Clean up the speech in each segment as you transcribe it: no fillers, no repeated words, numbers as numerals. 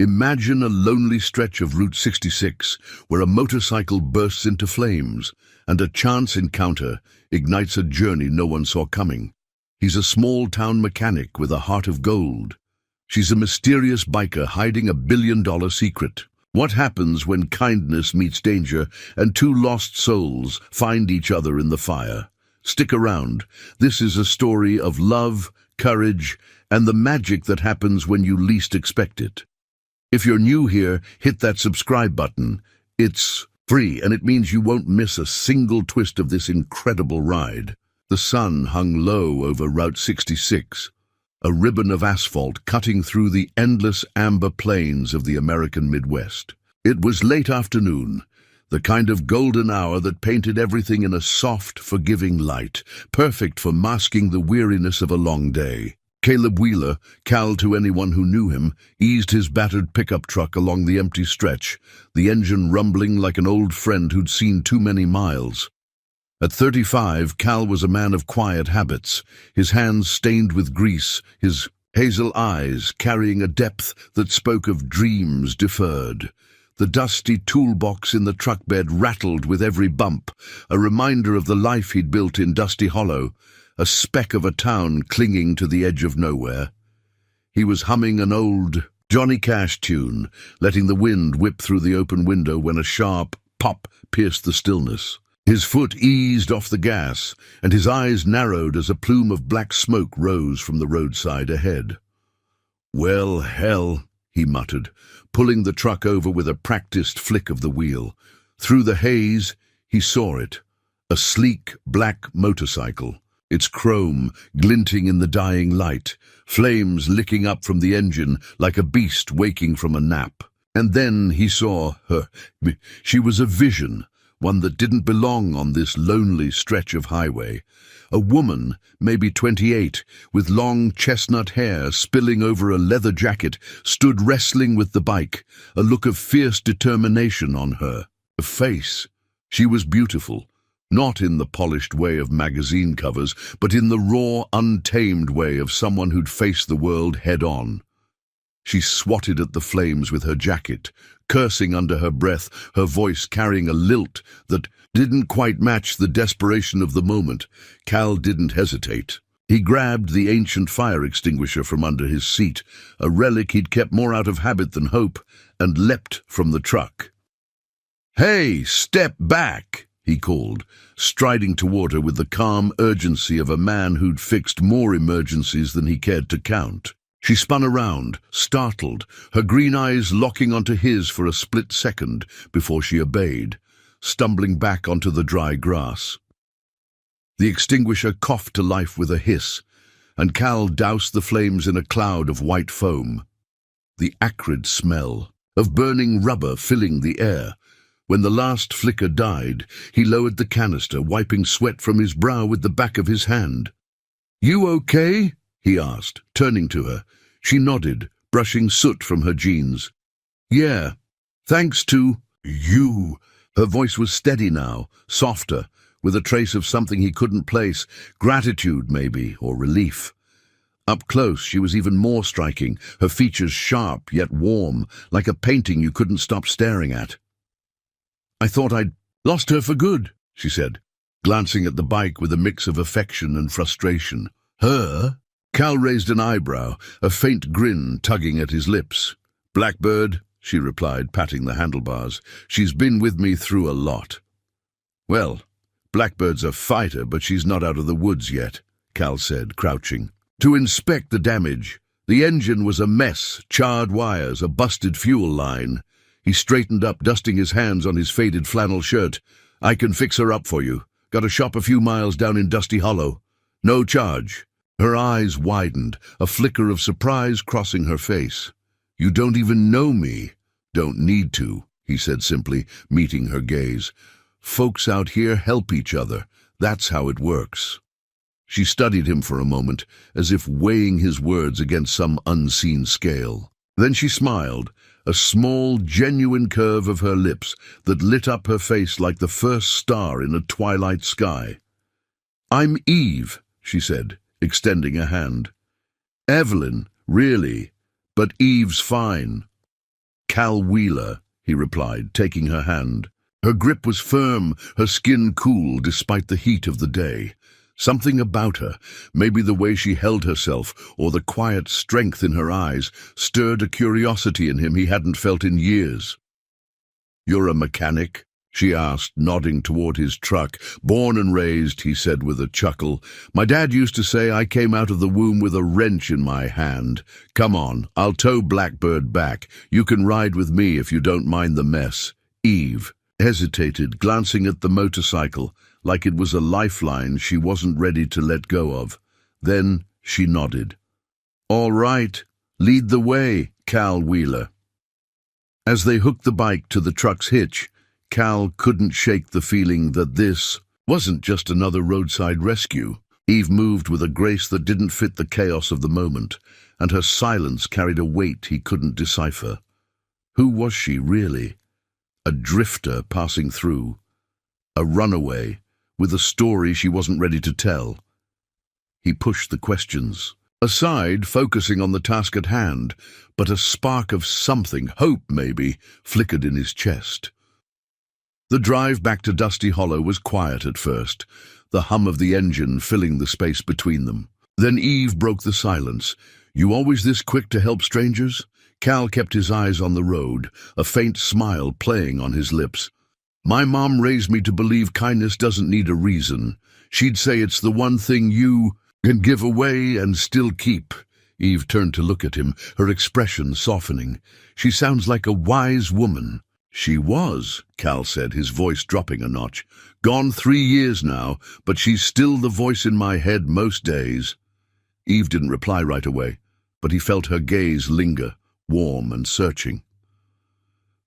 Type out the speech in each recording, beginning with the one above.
Imagine a lonely stretch of Route 66 where a motorcycle bursts into flames and a chance encounter ignites a journey no one saw coming. He's a small-town mechanic with a heart of gold. She's a mysterious biker hiding a billion-dollar secret. What happens when kindness meets danger and two lost souls find each other in the fire? Stick around. This is a story of love, courage, and the magic that happens when you least expect it. If you're new here, hit that subscribe button. It's free, and it means you won't miss a single twist of this incredible ride. The sun hung low over Route 66, a ribbon of asphalt cutting through the endless amber plains of the American Midwest. It was late afternoon, the kind of golden hour that painted everything in a soft, forgiving light, perfect for masking the weariness of a long day. Caleb Wheeler, Cal to anyone who knew him, eased his battered pickup truck along the empty stretch, the engine rumbling like an old friend who'd seen too many miles. At 35, Cal was a man of quiet habits, his hands stained with grease, his hazel eyes carrying a depth that spoke of dreams deferred. The dusty toolbox in the truck bed rattled with every bump, a reminder of the life he'd built in Dusty Hollow, a speck of a town clinging to the edge of nowhere. He was humming an old Johnny Cash tune, letting the wind whip through the open window when a sharp pop pierced the stillness. His foot eased off the gas, and his eyes narrowed as a plume of black smoke rose from the roadside ahead. "Well, hell," he muttered, pulling the truck over with a practiced flick of the wheel. Through the haze, he saw it, a sleek black motorcycle, its chrome glinting in the dying light, flames licking up from the engine like a beast waking from a nap. And then he saw her. She was a vision, one that didn't belong on this lonely stretch of highway. A woman, maybe 28, with long chestnut hair spilling over a leather jacket, stood wrestling with the bike, a look of fierce determination on her face. She was beautiful, not in the polished way of magazine covers, but in the raw, untamed way of someone who'd faced the world head-on. She swatted at the flames with her jacket, cursing under her breath, her voice carrying a lilt that didn't quite match the desperation of the moment. Cal didn't hesitate. He grabbed the ancient fire extinguisher from under his seat, a relic he'd kept more out of habit than hope, and leapt from the truck. "Hey, step back!" he called, striding toward her with the calm urgency of a man who'd fixed more emergencies than he cared to count. She spun around, startled, her green eyes locking onto his for a split second before she obeyed, stumbling back onto the dry grass. The extinguisher coughed to life with a hiss, and Cal doused the flames in a cloud of white foam. The acrid smell of burning rubber filling the air. When the last flicker died, he lowered the canister, wiping sweat from his brow with the back of his hand. "You okay?" he asked, turning to her. She nodded, brushing soot from her jeans. "Yeah, thanks to you." Her voice was steady now, softer, with a trace of something he couldn't place, gratitude maybe, or relief. Up close, she was even more striking, her features sharp yet warm, like a painting you couldn't stop staring at. "I thought I'd lost her for good," she said, glancing at the bike with a mix of affection and frustration. "Her?" Cal raised an eyebrow, a faint grin tugging at his lips. "Blackbird," she replied, patting the handlebars. "She's been with me through a lot." "Well, Blackbird's a fighter, but she's not out of the woods yet," Cal said, crouching. To inspect the damage, the engine was a mess, charred wires, a busted fuel line. He straightened up, dusting his hands on his faded flannel shirt. "I can fix her up for you. Got a shop a few miles down in Dusty Hollow. No charge." Her eyes widened, a flicker of surprise crossing her face. "You don't even know me." "Don't need to," he said simply, meeting her gaze. "Folks out here help each other. That's how it works." She studied him for a moment, as if weighing his words against some unseen scale. Then she smiled, a small, genuine curve of her lips that lit up her face like the first star in a twilight sky. "I'm Eve," she said, extending a hand. "Evelyn, really, but Eve's fine." Cal Wheeler, he replied, taking her hand. Her grip was firm, her skin cool despite the heat of the day. Something about her, maybe the way she held herself or the quiet strength in her eyes, stirred a curiosity in him he hadn't felt in years. "You're a mechanic?" she asked, nodding toward his truck. "Born and raised," he said with a chuckle. "My dad used to say I came out of the womb with a wrench in my hand. Come on, I'll tow Blackbird back. You can ride with me if you don't mind the mess." Eve hesitated, glancing at the motorcycle, like it was a lifeline she wasn't ready to let go of. Then she nodded. "All right, lead the way, Cal Wheeler." As they hooked the bike to the truck's hitch, Cal couldn't shake the feeling that this wasn't just another roadside rescue. Eve moved with a grace that didn't fit the chaos of the moment, and her silence carried a weight he couldn't decipher. Who was she, really? A drifter passing through? A runaway, with a story she wasn't ready to tell? He pushed the questions aside, focusing on the task at hand, but a spark of something, hope maybe, flickered in his chest. The drive back to Dusty Hollow was quiet at first, the hum of the engine filling the space between them. Then Eve broke the silence. "You always this quick to help strangers?" Cal kept his eyes on the road, a faint smile playing on his lips. "My mom raised me to believe kindness doesn't need a reason. She'd say it's the one thing you can give away and still keep." Eve turned to look at him, her expression softening. "She sounds like a wise woman." "She was," Cal said, his voice dropping a notch. "Gone 3 years now, but she's still the voice in my head most days." Eve didn't reply right away, but he felt her gaze linger, warm and searching.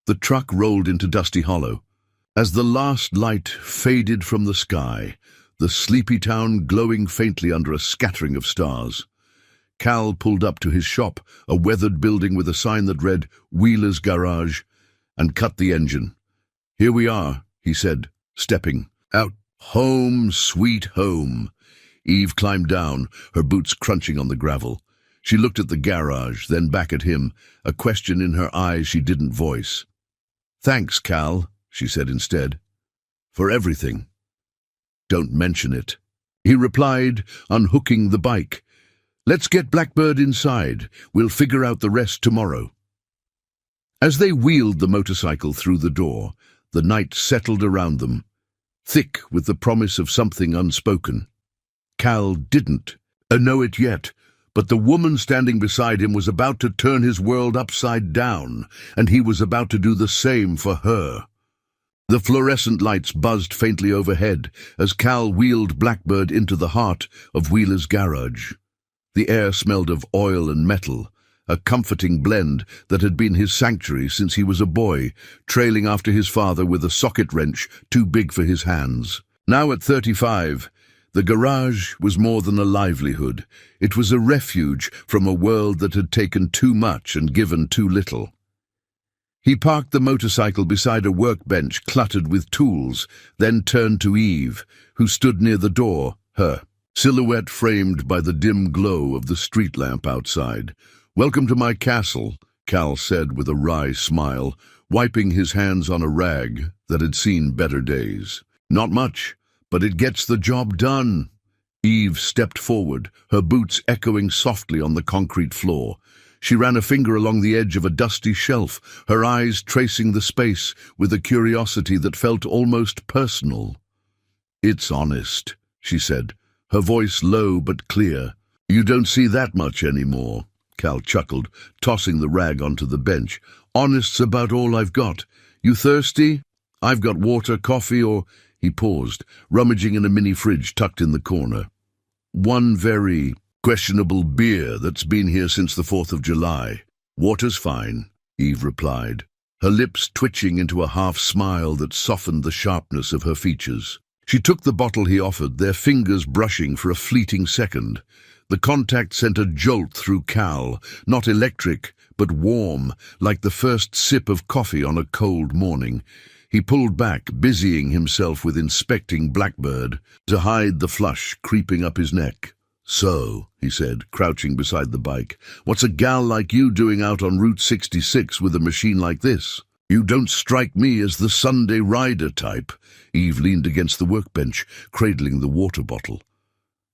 The truck rolled into Dusty Hollow. As the last light faded from the sky, the sleepy town glowing faintly under a scattering of stars, Cal pulled up to his shop, a weathered building with a sign that read "Wheeler's Garage," and cut the engine. "Here we are," he said, stepping out. "Home, sweet home." Eve climbed down, her boots crunching on the gravel. She looked at the garage, then back at him, a question in her eyes she didn't voice. "Thanks, Cal," she said instead, "for everything." "Don't mention it," he replied, unhooking the bike. "Let's get Blackbird inside. We'll figure out the rest tomorrow." As they wheeled the motorcycle through the door, the night settled around them, thick with the promise of something unspoken. Cal didn't know it yet, but the woman standing beside him was about to turn his world upside down, and he was about to do the same for her. The fluorescent lights buzzed faintly overhead as Cal wheeled Blackbird into the heart of Wheeler's garage. The air smelled of oil and metal, a comforting blend that had been his sanctuary since he was a boy, trailing after his father with a socket wrench too big for his hands. Now at 35, the garage was more than a livelihood. It was a refuge from a world that had taken too much and given too little. He parked the motorcycle beside a workbench cluttered with tools, then turned to Eve, who stood near the door, her silhouette framed by the dim glow of the street lamp outside. "Welcome to my castle," Cal said with a wry smile, wiping his hands on a rag that had seen better days. "Not much, but it gets the job done." Eve stepped forward, her boots echoing softly on the concrete floor. She ran a finger along the edge of a dusty shelf, her eyes tracing the space with a curiosity that felt almost personal. "It's honest," she said, her voice low but clear. "You don't see that much anymore," Cal chuckled, tossing the rag onto the bench. "Honest's about all I've got. You thirsty? I've got water, coffee, or—" He paused, rummaging in a mini fridge tucked in the corner. "One very questionable beer that's been here since the 4th of July. Water's fine," Eve replied, her lips twitching into a half-smile that softened the sharpness of her features. She took the bottle he offered, their fingers brushing for a fleeting second. The contact sent a jolt through Cal, not electric, but warm, like the first sip of coffee on a cold morning. He pulled back, busying himself with inspecting Blackbird, to hide the flush creeping up his neck. "So," he said, crouching beside the bike, "what's a gal like you doing out on Route 66 with a machine like this? You don't strike me as the Sunday rider type." Eve leaned against the workbench, cradling the water bottle.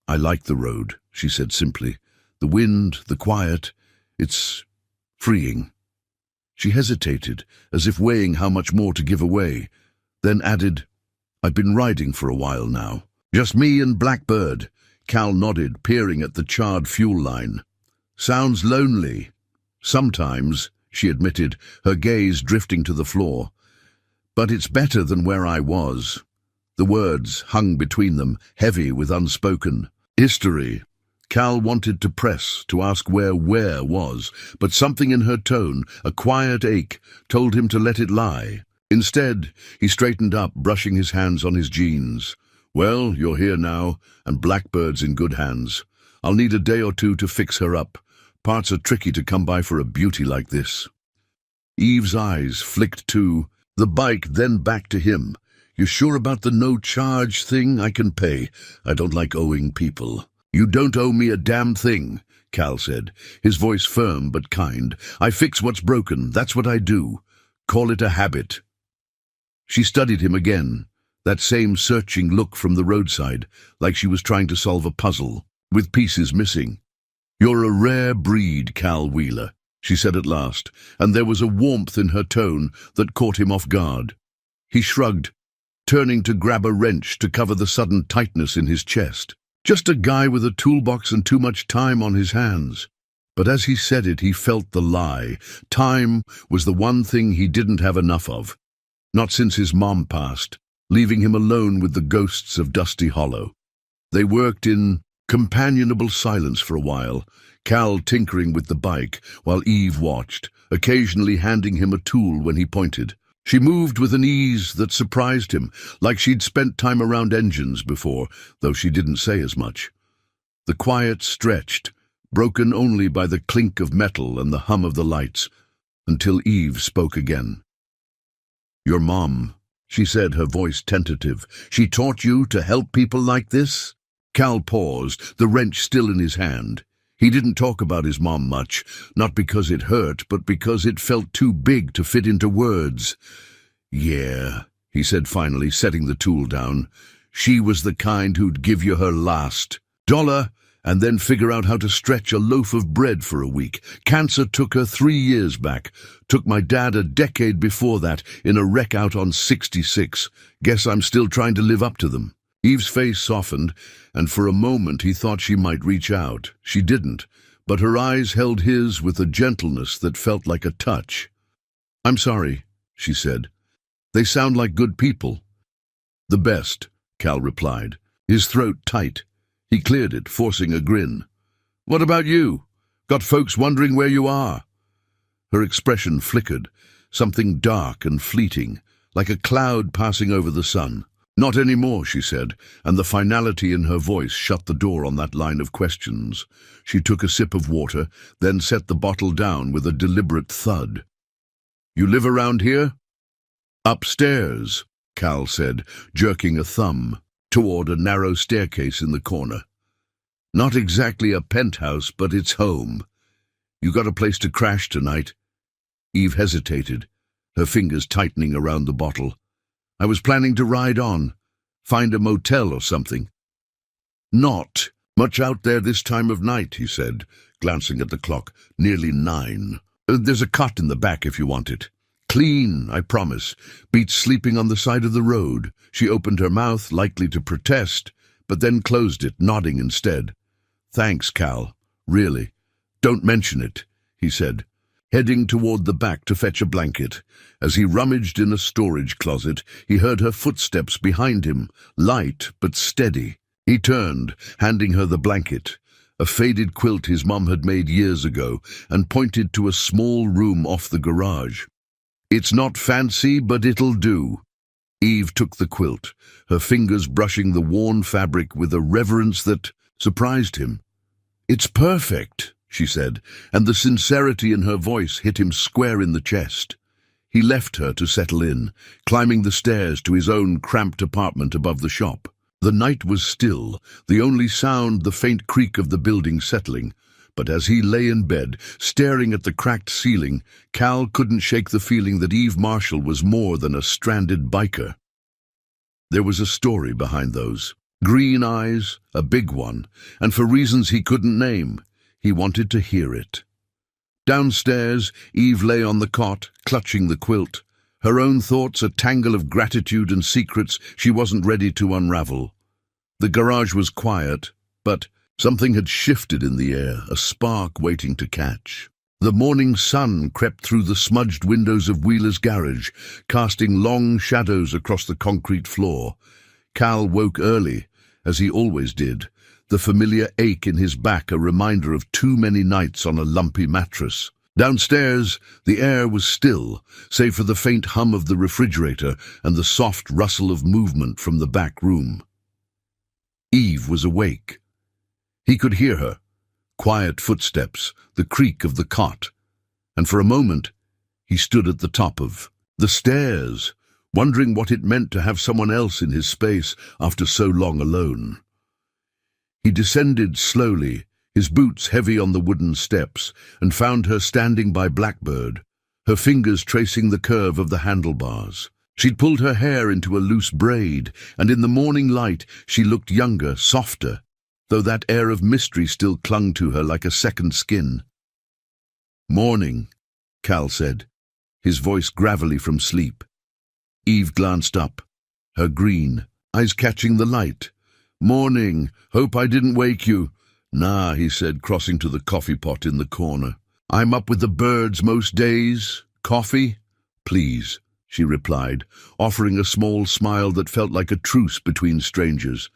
"I like the road," she said simply. "The wind, the quiet, it's freeing." She hesitated, as if weighing how much more to give away, then added, "I've been riding for a while now." "Just me and Blackbird." Cal nodded, peering at the charred fuel line. "Sounds lonely." "Sometimes," she admitted, her gaze drifting to the floor. "But it's better than where I was." The words hung between them, heavy with unspoken history. Cal wanted to press, to ask where was, but something in her tone, a quiet ache, told him to let it lie. Instead, he straightened up, brushing his hands on his jeans. "Well, you're here now, and Blackbird's in good hands. I'll need a day or two to fix her up. Parts are tricky to come by for a beauty like this." Eve's eyes flicked to the bike, then back to him. "You sure about the no-charge thing? I can pay. I don't like owing people." "You don't owe me a damn thing," Cal said, his voice firm but kind. "I fix what's broken, that's what I do. Call it a habit." She studied him again, that same searching look from the roadside, like she was trying to solve a puzzle, with pieces missing. "You're a rare breed, Cal Wheeler," she said at last, and there was a warmth in her tone that caught him off guard. He shrugged, turning to grab a wrench to cover the sudden tightness in his chest. Just a guy with a toolbox and too much time on his hands. But as he said it, he felt the lie. Time was the one thing he didn't have enough of. Not since his mom passed, leaving him alone with the ghosts of Dusty Hollow. They worked in companionable silence for a while, Cal tinkering with the bike, while Eve watched, occasionally handing him a tool when he pointed. She moved with an ease that surprised him, like she'd spent time around engines before, though she didn't say as much. The quiet stretched, broken only by the clink of metal and the hum of the lights, until Eve spoke again. "Your mom," she said, her voice tentative. "She taught you to help people like this?" Cal paused, the wrench still in his hand. He didn't talk about his mom much, not because it hurt, but because it felt too big to fit into words. "Yeah," he said finally, setting the tool down. "She was the kind who'd give you her last dollar and then figure out how to stretch a loaf of bread for a week. Cancer took her 3 years back. Took my dad a decade before that in a wreck out on 66. Guess I'm still trying to live up to them." Eve's face softened, and for a moment he thought she might reach out. She didn't, but her eyes held his with a gentleness that felt like a touch. "I'm sorry," she said. "They sound like good people." "The best," Cal replied, his throat tight. He cleared it, forcing a grin. "What about you? Got folks wondering where you are?" Her expression flickered, something dark and fleeting, like a cloud passing over the sun. "Not anymore," she said, and the finality in her voice shut the door on that line of questions. She took a sip of water, then set the bottle down with a deliberate thud. "You live around here?" "Upstairs," Cal said, jerking a thumb toward a narrow staircase in the corner. "Not exactly a penthouse, but it's home. You got a place to crash tonight?" Eve hesitated, her fingers tightening around the bottle. "I was planning to ride on, find a motel or something." "Not much out there this time of night," he said, glancing at the clock. "Nearly 9. There's a cot in the back if you want it. Clean, I promise. Beats sleeping on the side of the road." She opened her mouth, likely to protest, but then closed it, nodding instead. "Thanks, Cal. Really. Don't mention it," he said, heading toward the back to fetch a blanket. As he rummaged in a storage closet, he heard her footsteps behind him, light but steady. He turned, handing her the blanket, a faded quilt his mom had made years ago, and pointed to a small room off the garage. "It's not fancy, but it'll do." Eve took the quilt, her fingers brushing the worn fabric with a reverence that surprised him. "It's perfect," she said, and the sincerity in her voice hit him square in the chest. He left her to settle in, climbing the stairs to his own cramped apartment above the shop. The night was still, the only sound the faint creak of the building settling. But as he lay in bed, staring at the cracked ceiling, Cal couldn't shake the feeling that Eve Marshall was more than a stranded biker. There was a story behind those. Green eyes, a big one, and for reasons he couldn't name, he wanted to hear it. Downstairs, Eve lay on the cot, clutching the quilt. Her own thoughts a tangle of gratitude and secrets she wasn't ready to unravel. The garage was quiet, but something had shifted in the air, a spark waiting to catch. The morning sun crept through the smudged windows of Wheeler's garage, casting long shadows across the concrete floor. Cal woke early, as he always did, the familiar ache in his back a reminder of too many nights on a lumpy mattress. Downstairs, the air was still, save for the faint hum of the refrigerator and the soft rustle of movement from the back room. Eve was awake. He could hear her, quiet footsteps, the creak of the cot, and for a moment he stood at the top of the stairs, wondering what it meant to have someone else in his space after so long alone. He descended slowly, his boots heavy on the wooden steps, and found her standing by Blackbird, her fingers tracing the curve of the handlebars. She'd pulled her hair into a loose braid, and in the morning light she looked younger, softer, though that air of mystery still clung to her like a second skin. "Morning," Cal said, his voice gravelly from sleep. Eve glanced up, her green eyes catching the light. "Morning. Hope I didn't wake you." "Nah," he said, crossing to the coffee pot in the corner. "I'm up with the birds most days. Coffee?" "Please," she replied, offering a small smile that felt like a truce between strangers.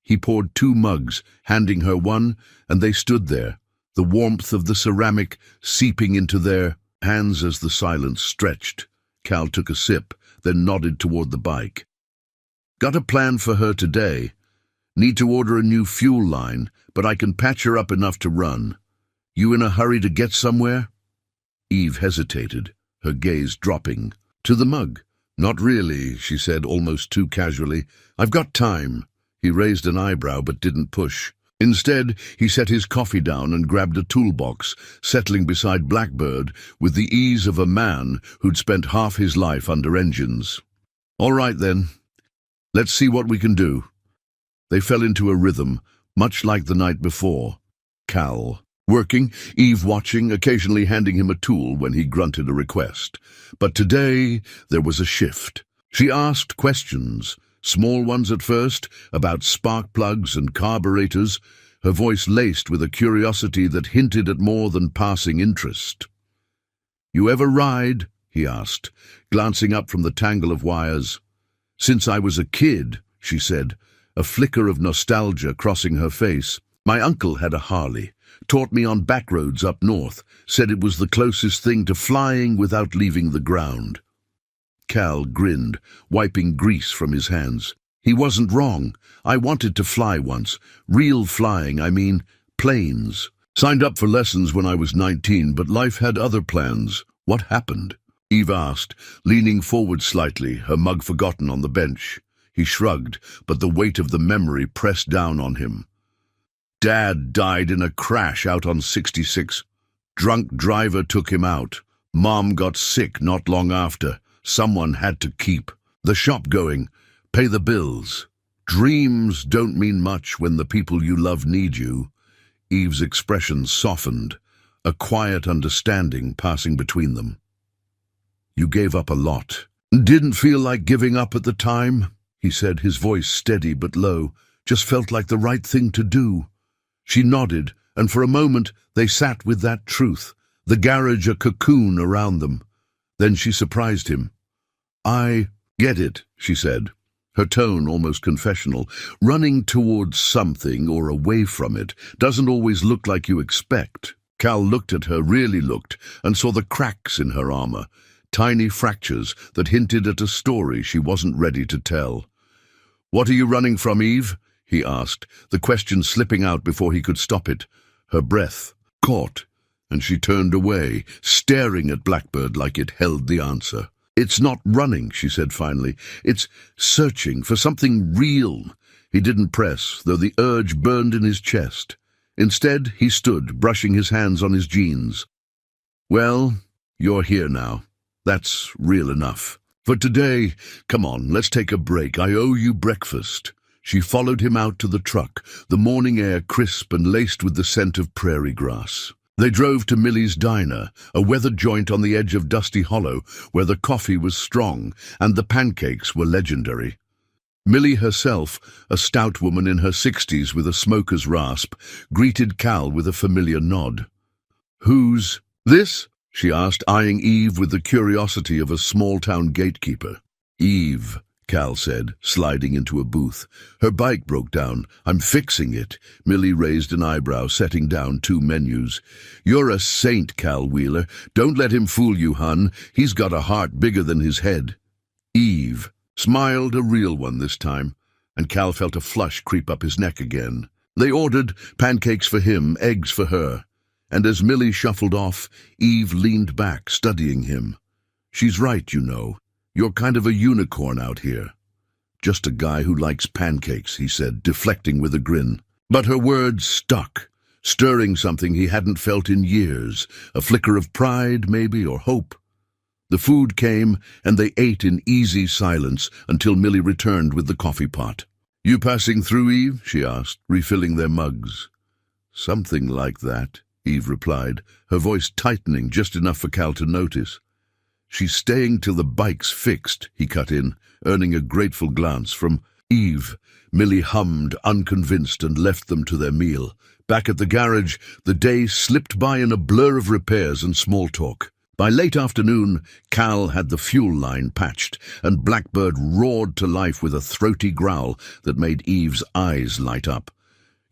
He poured 2 mugs, handing her one, and they stood there, the warmth of the ceramic seeping into their hands as the silence stretched. Cal took a sip, then nodded toward the bike. "Got a plan for her today. Need to order a new fuel line, but I can patch her up enough to run. You in a hurry to get somewhere?" Eve hesitated, her gaze dropping to the mug. "Not really," she said almost too casually. "I've got time." He raised an eyebrow but didn't push. Instead, he set his coffee down and grabbed a toolbox, settling beside Blackbird with the ease of a man who'd spent half his life under engines. "All right then, let's see what we can do." They fell into a rhythm, much like the night before. Cal working, Eve watching, occasionally handing him a tool when he grunted a request. But today there was a shift. She asked questions, small ones at first, about spark plugs and carburetors, her voice laced with a curiosity that hinted at more than passing interest. "You ever ride?" he asked, glancing up from the tangle of wires. "Since I was a kid," she said, a flicker of nostalgia crossing her face. "My uncle had a Harley, taught me on back roads up north, said it was the closest thing to flying without leaving the ground." Cal grinned, wiping grease from his hands. "He wasn't wrong. I wanted to fly once. Real flying, I mean, planes. Signed up for lessons when I was 19, but life had other plans." "What happened?" Eve asked, leaning forward slightly, her mug forgotten on the bench. He shrugged, but the weight of the memory pressed down on him. "Dad died in a crash out on 66. Drunk driver took him out. Mom got sick not long after. Someone had to keep the shop going, pay the bills. Dreams don't mean much when the people you love need you." Eve's expression softened, a quiet understanding passing between them. "You gave up a lot." "Didn't feel like giving up at the time," he said, his voice steady but low. "Just felt like the right thing to do." She nodded, and for a moment they sat with that truth, the garage a cocoon around them. Then she surprised him. "I get it," she said, her tone almost confessional. "Running towards something or away from it doesn't always look like you expect." Cal looked at her, really looked, and saw the cracks in her armor, tiny fractures that hinted at a story she wasn't ready to tell. "What are you running from, Eve?" he asked, the question slipping out before he could stop it. Her breath caught, and she turned away, staring at Blackbird like it held the answer. "It's not running," she said finally. "It's searching for something real." He didn't press, though the urge burned in his chest. Instead, he stood, brushing his hands on his jeans. "Well, you're here now. That's real enough. For today, come on, let's take a break. I owe you breakfast." She followed him out to the truck, the morning air crisp and laced with the scent of prairie grass. They drove to Millie's Diner, a weathered joint on the edge of Dusty Hollow, where the coffee was strong and the pancakes were legendary. Millie herself, a stout woman in her 60s with a smoker's rasp, greeted Cal with a familiar nod. "Who's this?" she asked, eyeing Eve with the curiosity of a small-town gatekeeper. "Eve," Cal said, sliding into a booth. "Her bike broke down. I'm fixing it." Millie raised an eyebrow, setting down 2 menus. "You're a saint, Cal Wheeler. Don't let him fool you, hun. He's got a heart bigger than his head." Eve smiled, a real one this time, and Cal felt a flush creep up his neck again. They ordered pancakes for him, eggs for her, and as Millie shuffled off, Eve leaned back, studying him. "She's right, you know. You're kind of a unicorn out here." "Just a guy who likes pancakes," he said, deflecting with a grin. But her words stuck, stirring something he hadn't felt in years, a flicker of pride, maybe, or hope. The food came, and they ate in easy silence until Millie returned with the coffee pot. "You passing through, Eve?" she asked, refilling their mugs. "Something like that," Eve replied, her voice tightening just enough for Cal to notice. "She's staying till the bike's fixed," he cut in, earning a grateful glance from Eve. Millie hummed, unconvinced, and left them to their meal. Back at the garage, the day slipped by in a blur of repairs and small talk. By late afternoon, Cal had the fuel line patched, and Blackbird roared to life with a throaty growl that made Eve's eyes light up.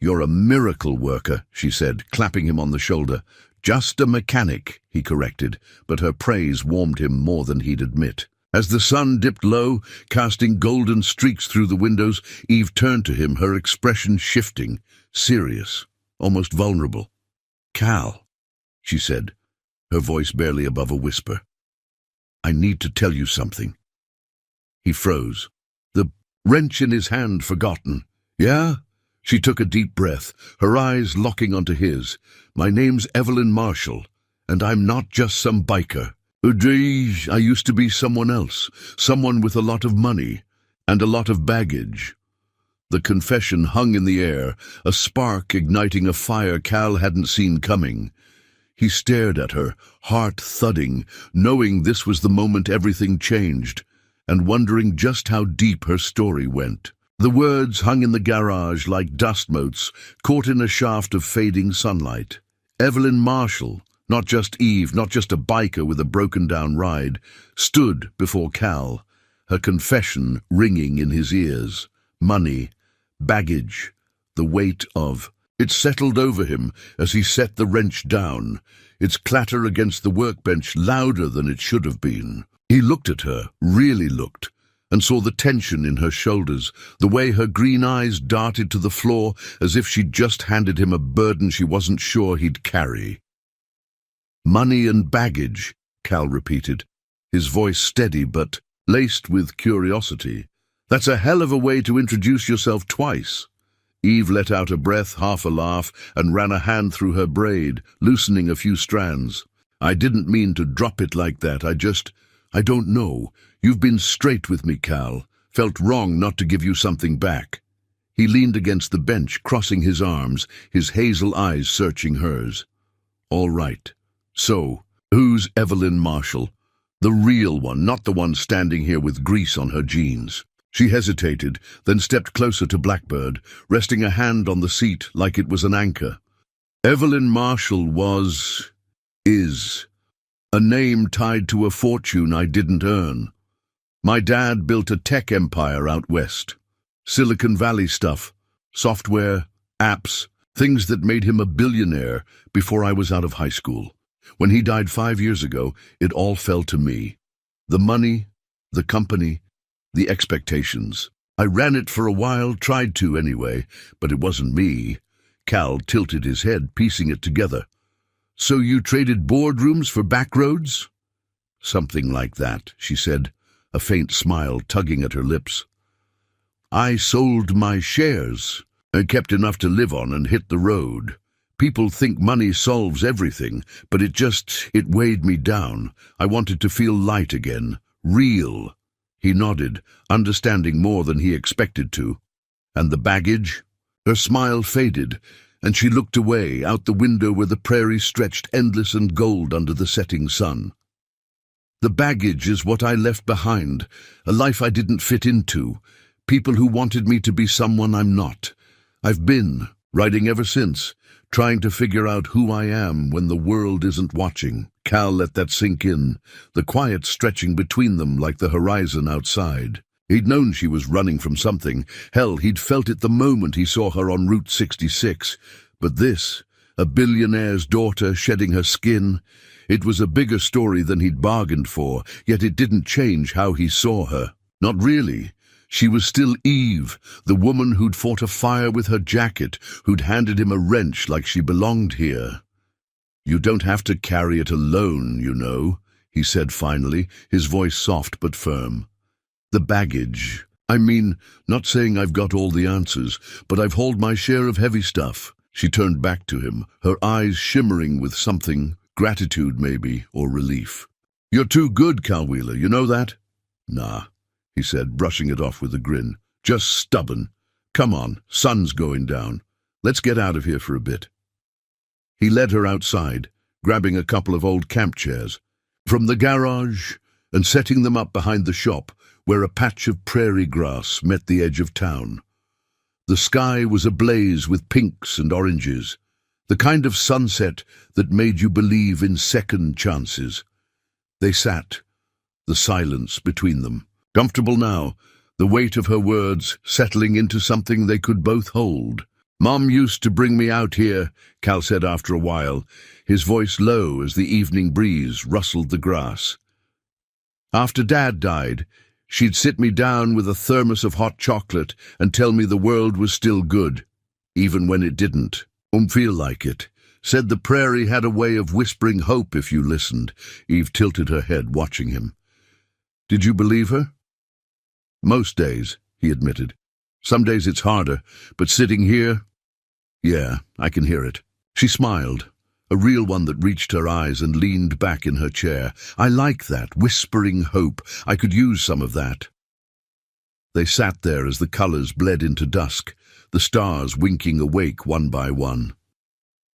"You're a miracle worker," she said, clapping him on the shoulder. "Just a mechanic," he corrected, but her praise warmed him more than he'd admit. As the sun dipped low, casting golden streaks through the windows, Eve turned to him, her expression shifting, serious, almost vulnerable. "Cal," she said, her voice barely above a whisper. "I need to tell you something." He froze, the wrench in his hand forgotten. "Yeah?" She took a deep breath, her eyes locking onto his. "My name's Evelyn Marshall, and I'm not just some biker. I used to be someone else, someone with a lot of money and a lot of baggage." The confession hung in the air, a spark igniting a fire Cal hadn't seen coming. He stared at her, heart thudding, knowing this was the moment everything changed, and wondering just how deep her story went. The words hung in the garage like dust motes, caught in a shaft of fading sunlight. Evelyn Marshall, not just Eve, not just a biker with a broken-down ride, stood before Cal, her confession ringing in his ears. Money, baggage, the weight of... It settled over him as he set the wrench down, its clatter against the workbench louder than it should have been. He looked at her, really looked, and saw the tension in her shoulders, the way her green eyes darted to the floor as if she'd just handed him a burden she wasn't sure he'd carry. "Money and baggage," Cal repeated, his voice steady but laced with curiosity. "That's a hell of a way to introduce yourself twice." Eve let out a breath, half a laugh, and ran a hand through her braid, loosening a few strands. "I didn't mean to drop it like that. I don't know. You've been straight with me, Cal. Felt wrong not to give you something back." He leaned against the bench, crossing his arms, his hazel eyes searching hers. "All right. So, who's Evelyn Marshall? The real one, not the one standing here with grease on her jeans." She hesitated, then stepped closer to Blackbird, resting a hand on the seat like it was an anchor. "Evelyn Marshall is a name tied to a fortune I didn't earn. My dad built a tech empire out west. Silicon Valley stuff, software, apps, things that made him a billionaire before I was out of high school. When he died 5 years ago, it all fell to me. The money, the company, the expectations. I ran it for a while, tried to anyway, but it wasn't me." Cal tilted his head, piecing it together. "So you traded boardrooms for back roads?" "Something like that," she said, a faint smile tugging at her lips. I sold my shares. I kept enough to live on and hit the road. People think money solves everything, but it weighed me down. I wanted to feel light again, real. He nodded, understanding more than he expected to. And the baggage? Her smile faded, and she looked away, out the window where the prairie stretched endless and gold under the setting sun. The baggage is what I left behind, a life I didn't fit into, people who wanted me to be someone I'm not. I've been, writing ever since, trying to figure out who I am when the world isn't watching. Cal let that sink in, the quiet stretching between them like the horizon outside. He'd known she was running from something. Hell, he'd felt it the moment he saw her on Route 66. But this, a billionaire's daughter shedding her skin, it was a bigger story than he'd bargained for, yet it didn't change how he saw her. Not really. She was still Eve, the woman who'd fought a fire with her jacket, who'd handed him a wrench like she belonged here. You don't have to carry it alone, you know, he said finally, his voice soft but firm. The baggage. I mean, not saying I've got all the answers, but I've hauled my share of heavy stuff. She turned back to him, her eyes shimmering with something, gratitude maybe, or relief. You're too good, Cal Wheeler, you know that? Nah, he said, brushing it off with a grin. Just stubborn. Come on, sun's going down. Let's get out of here for a bit. He led her outside, grabbing a couple of old camp chairs from the garage and setting them up behind the shop where a patch of prairie grass met the edge of town. The sky was ablaze with pinks and oranges, the kind of sunset that made you believe in second chances. They sat, the silence between them. Comfortable now, the weight of her words settling into something they could both hold. Mom used to bring me out here, Cal said after a while, his voice low as the evening breeze rustled the grass. After Dad died, she'd sit me down with a thermos of hot chocolate and tell me the world was still good, even when it didn't. Feel like it. Said the prairie had a way of whispering hope if you listened. Eve tilted her head, watching him. Did you believe her? Most days, he admitted. Some days it's harder, but sitting here... Yeah, I can hear it. She smiled, a real one that reached her eyes and leaned back in her chair. I like that, whispering hope. I could use some of that. They sat there as the colors bled into dusk, the stars winking awake one by one.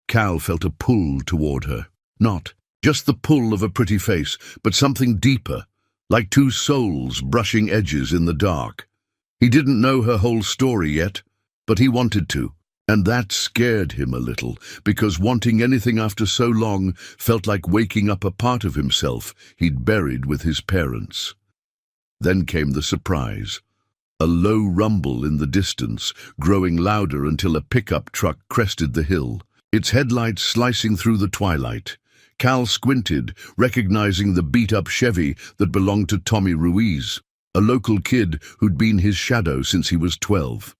Cal felt a pull toward her. Not just the pull of a pretty face, but something deeper, like two souls brushing edges in the dark. He didn't know her whole story yet, but he wanted to, and that scared him a little, because wanting anything after so long felt like waking up a part of himself he'd buried with his parents. Then came the surprise. A low rumble in the distance, growing louder until a pickup truck crested the hill, its headlights slicing through the twilight. Cal squinted, recognizing the beat-up Chevy that belonged to Tommy Ruiz, a local kid who'd been his shadow since he was 12.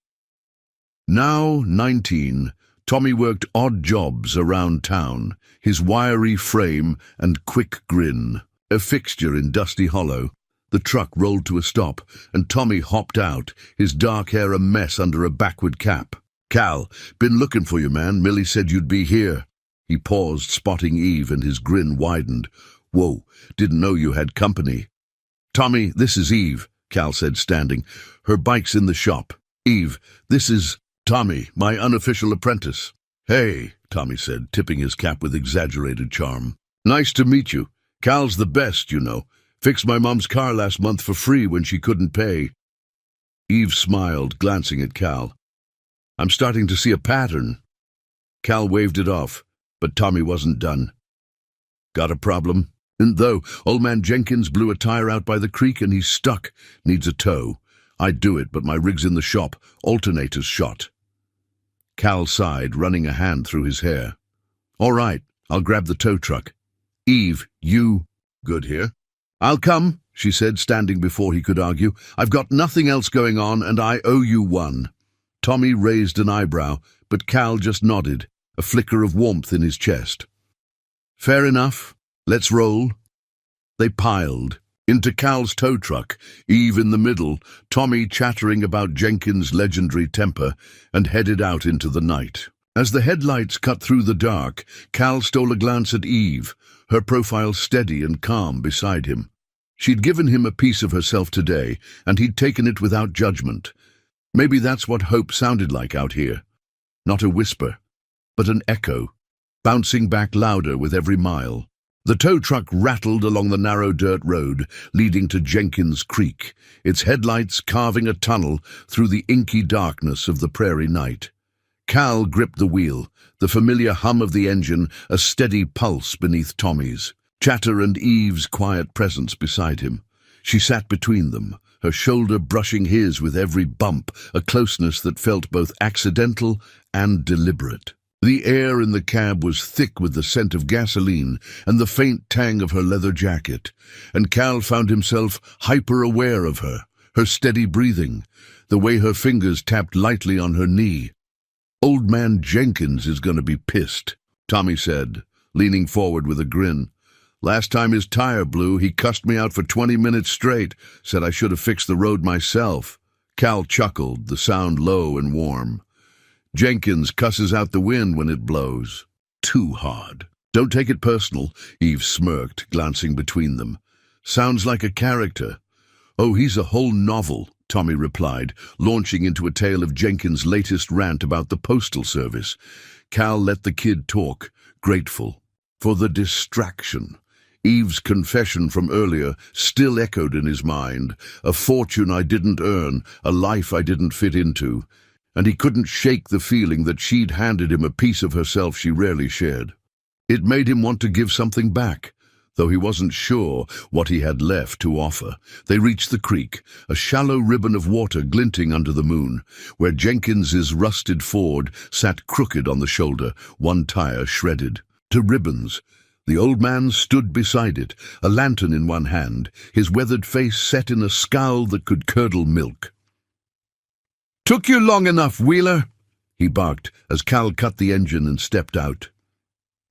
Now 19, Tommy worked odd jobs around town, his wiry frame and quick grin, a fixture in Dusty Hollow. The truck rolled to a stop, and Tommy hopped out, his dark hair a mess under a backward cap. Cal, been looking for you, man. Millie said you'd be here. He paused, spotting Eve, and his grin widened. Whoa, didn't know you had company. Tommy, this is Eve, Cal said, standing. Her bike's in the shop. Eve, this is Tommy, my unofficial apprentice. Hey, Tommy said, tipping his cap with exaggerated charm. Nice to meet you. Cal's the best, you know. Fixed my mom's car last month for free when she couldn't pay. Eve smiled, glancing at Cal. I'm starting to see a pattern. Cal waved it off, but Tommy wasn't done. Got a problem? And though old man Jenkins blew a tire out by the creek and he's stuck, needs a tow. I'd do it, but my rig's in the shop, alternator's shot. Cal sighed, running a hand through his hair. All right, I'll grab the tow truck. Eve, you... Good here? I'll come, she said, standing before he could argue. I've got nothing else going on, and I owe you one. Tommy raised an eyebrow, but Cal just nodded, a flicker of warmth in his chest. Fair enough. Let's roll. They piled, Into Cal's tow truck, Eve in the middle, Tommy chattering about Jenkins' legendary temper, and headed out into the night. As the headlights cut through the dark, Cal stole a glance at Eve, her profile steady and calm beside him. She'd given him a piece of herself today, and he'd taken it without judgment. Maybe that's what hope sounded like out here. Not a whisper, but an echo, bouncing back louder with every mile. The tow truck rattled along the narrow dirt road leading to Jenkins Creek, its headlights carving a tunnel through the inky darkness of the prairie night. Cal gripped the wheel, the familiar hum of the engine a steady pulse beneath Tommy's. Chatter and Eve's quiet presence beside him. She sat between them, her shoulder brushing his with every bump, a closeness that felt both accidental and deliberate. The air in the cab was thick with the scent of gasoline and the faint tang of her leather jacket, and Cal found himself hyper-aware of her steady breathing, the way her fingers tapped lightly on her knee. "Old man Jenkins is going to be pissed," Tommy said, leaning forward with a grin. "Last time his tire blew, he cussed me out for 20 minutes straight, said I should have fixed the road myself." Cal chuckled, the sound low and warm. "Jenkins cusses out the wind when it blows. Too hard." "Don't take it personal," Eve smirked, glancing between them. "Sounds like a character." "Oh, he's a whole novel," Tommy replied, launching into a tale of Jenkins' latest rant about the postal service. Cal let the kid talk, grateful for the distraction. Eve's confession from earlier still echoed in his mind. A fortune I didn't earn, a life I didn't fit into. And he couldn't shake the feeling that she'd handed him a piece of herself she rarely shared. It made him want to give something back, though he wasn't sure what he had left to offer. They reached the creek, a shallow ribbon of water glinting under the moon, where Jenkins's rusted Ford sat crooked on the shoulder, one tire shredded. To ribbons. The old man stood beside it, a lantern in one hand, his weathered face set in a scowl that could curdle milk. "Took you long enough, Wheeler," he barked as Cal cut the engine and stepped out.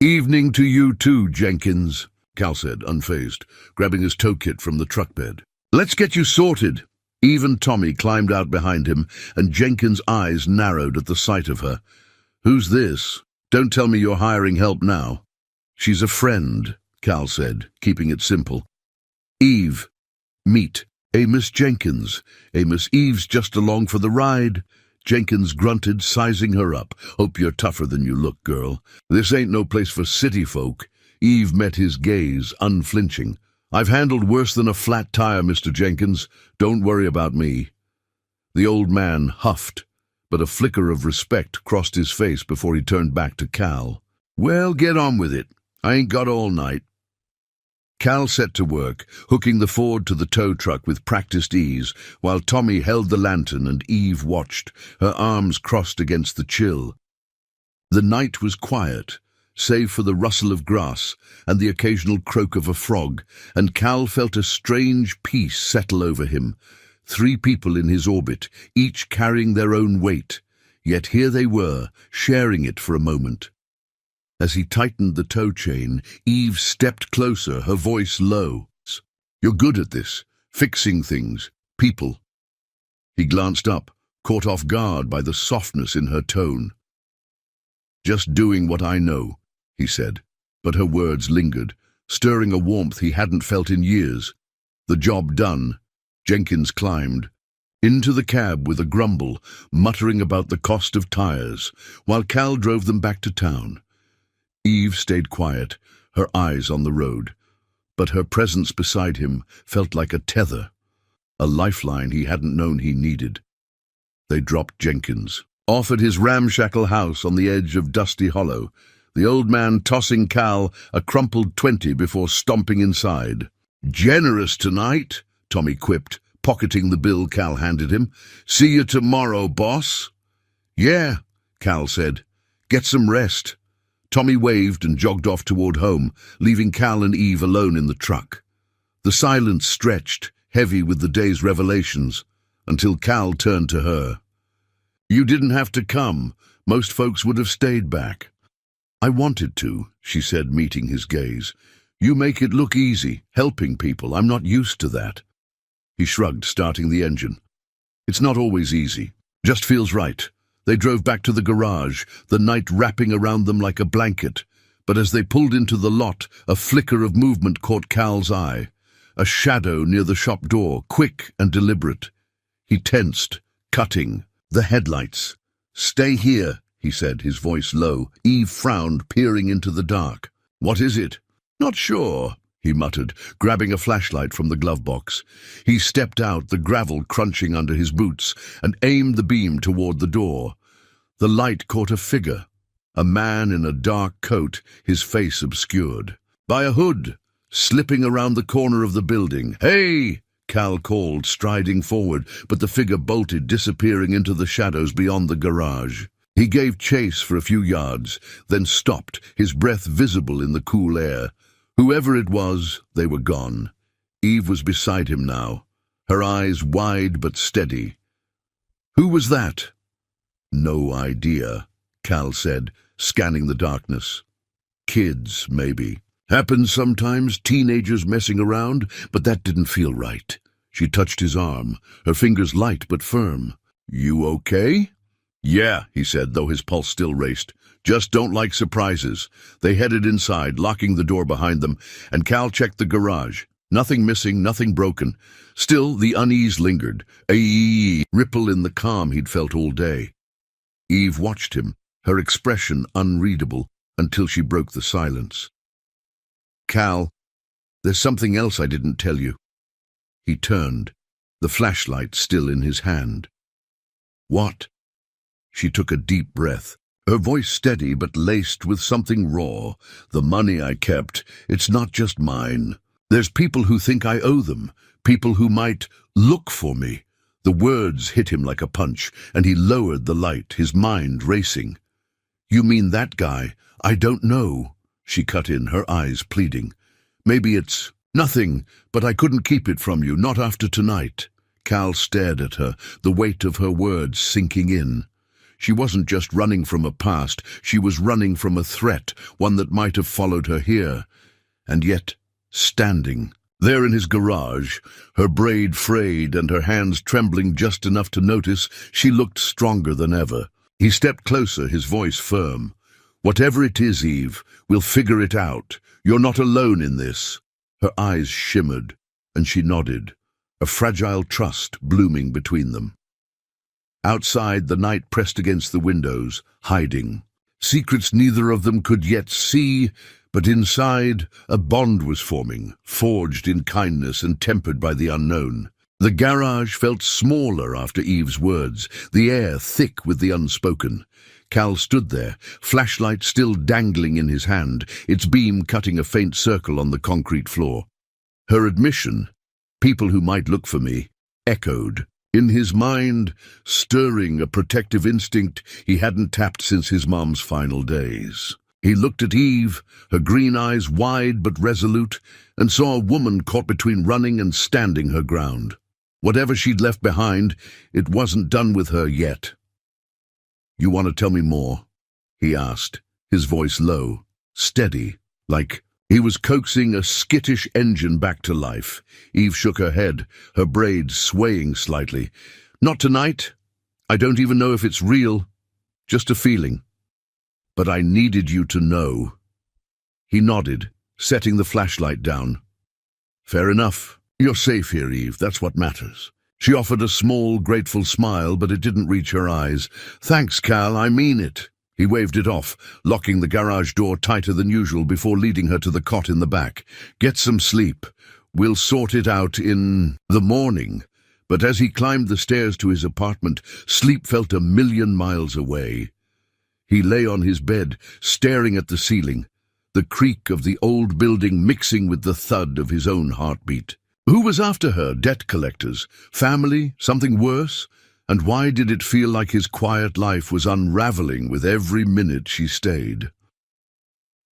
"Evening to you too, Jenkins," Cal said, unfazed, grabbing his tow kit from the truck bed. "Let's get you sorted." Eve and Tommy climbed out behind him, and Jenkins' eyes narrowed at the sight of her. "Who's this? Don't tell me you're hiring help now." "She's a friend," Cal said, keeping it simple. "Eve, meet. Miss Jenkins. Miss Eve's just along for the ride." Jenkins grunted, sizing her up. "Hope you're tougher than you look, girl. This ain't no place for city folk." Eve met his gaze, unflinching. "I've handled worse than a flat tire, Mr. Jenkins. Don't worry about me." The old man huffed, but a flicker of respect crossed his face before he turned back to Cal. "Well, get on with it. I ain't got all night." Cal set to work, hooking the Ford to the tow truck with practiced ease, while Tommy held the lantern and Eve watched, her arms crossed against the chill. The night was quiet, save for the rustle of grass and the occasional croak of a frog, and Cal felt a strange peace settle over him. 3 people in his orbit, each carrying their own weight, yet here they were, sharing it for a moment. As he tightened the tow chain, Eve stepped closer, her voice low. "You're good at this, fixing things, people." He glanced up, caught off guard by the softness in her tone. "Just doing what I know," he said, but her words lingered, stirring a warmth he hadn't felt in years. The job done, Jenkins climbed into the cab with a grumble, muttering about the cost of tires, while Cal drove them back to town. Eve stayed quiet, her eyes on the road, but her presence beside him felt like a tether, a lifeline he hadn't known he needed. They dropped Jenkins, off at his ramshackle house on the edge of Dusty Hollow, the old man tossing Cal a crumpled 20 before stomping inside. "Generous tonight," Tommy quipped, pocketing the bill Cal handed him. "See you tomorrow, boss." "Yeah," Cal said. "Get some rest." Tommy waved and jogged off toward home, leaving Cal and Eve alone in the truck. The silence stretched, heavy with the day's revelations, until Cal turned to her. "You didn't have to come. Most folks would have stayed back." "I wanted to," she said, meeting his gaze. You make it look easy, helping people. I'm not used to that. He shrugged, starting the engine. It's not always easy. Just feels right. They drove back to the garage, the night wrapping around them like a blanket. But as they pulled into the lot, a flicker of movement caught Cal's eye. A shadow near the shop door, quick and deliberate. He tensed, cutting. The headlights. "Stay here," he said, his voice low. Eve frowned, peering into the dark. "What is it?" "Not sure," he muttered, grabbing a flashlight from the glove box. He stepped out, the gravel crunching under his boots, and aimed the beam toward the door. The light caught a figure, a man in a dark coat, his face obscured by a hood, slipping around the corner of the building. "Hey!" Cal called, striding forward, but the figure bolted, disappearing into the shadows beyond the garage. He gave chase for a few yards, then stopped, his breath visible in the cool air. Whoever it was, they were gone. Eve was beside him now, her eyes wide but steady. "Who was that?" "No idea," Cal said, scanning the darkness. "Kids, maybe. Happens sometimes, teenagers messing around, but that didn't feel right." She touched his arm, her fingers light but firm. "You okay?" "Yeah," he said, though his pulse still raced. "Just don't like surprises." They headed inside, locking the door behind them, and Cal checked the garage. Nothing missing, nothing broken. Still, the unease lingered, a ripple in the calm he'd felt all day. Eve watched him, her expression unreadable, until she broke the silence. "Cal, there's something else I didn't tell you." He turned, the flashlight still in his hand. "What?" She took a deep breath, her voice steady but laced with something raw. "The money I kept, it's not just mine. There's people who think I owe them, people who might look for me." The words hit him like a punch, and he lowered the light, his mind racing. "You mean that guy? I don't know," she cut in, her eyes pleading. "Maybe it's nothing, but I couldn't keep it from you, not after tonight." Cal stared at her, the weight of her words sinking in. She wasn't just running from a past, she was running from a threat, one that might have followed her here. And yet, standing there in his garage, her braid frayed and her hands trembling just enough to notice, she looked stronger than ever. He stepped closer, his voice firm. "Whatever it is, Eve, we'll figure it out. You're not alone in this." Her eyes shimmered, and she nodded, a fragile trust blooming between them. Outside, the night pressed against the windows, hiding. Secrets neither of them could yet see, but inside, a bond was forming, forged in kindness and tempered by the unknown. The garage felt smaller after Eve's words, the air thick with the unspoken. Cal stood there, flashlight still dangling in his hand, its beam cutting a faint circle on the concrete floor. Her admission, "People who might look for me," echoed in his mind, stirring a protective instinct he hadn't tapped since his mom's final days. He looked at Eve, her green eyes wide but resolute, and saw a woman caught between running and standing her ground. Whatever she'd left behind, it wasn't done with her yet. "You want to tell me more?" he asked, his voice low, steady, like he was coaxing a skittish engine back to life. Eve shook her head, her braids swaying slightly. "Not tonight. I don't even know if it's real. Just a feeling. But I needed you to know." He nodded, setting the flashlight down. "Fair enough. You're safe here, Eve. That's what matters." She offered a small, grateful smile, but it didn't reach her eyes. "Thanks, Cal. I mean it." He waved it off, locking the garage door tighter than usual before leading her to the cot in the back. "Get some sleep. We'll sort it out in the morning." But as he climbed the stairs to his apartment, sleep felt a million miles away. He lay on his bed, staring at the ceiling, the creak of the old building mixing with the thud of his own heartbeat. Who was after her? Debt collectors? Family? Something worse? And why did it feel like his quiet life was unraveling with every minute she stayed?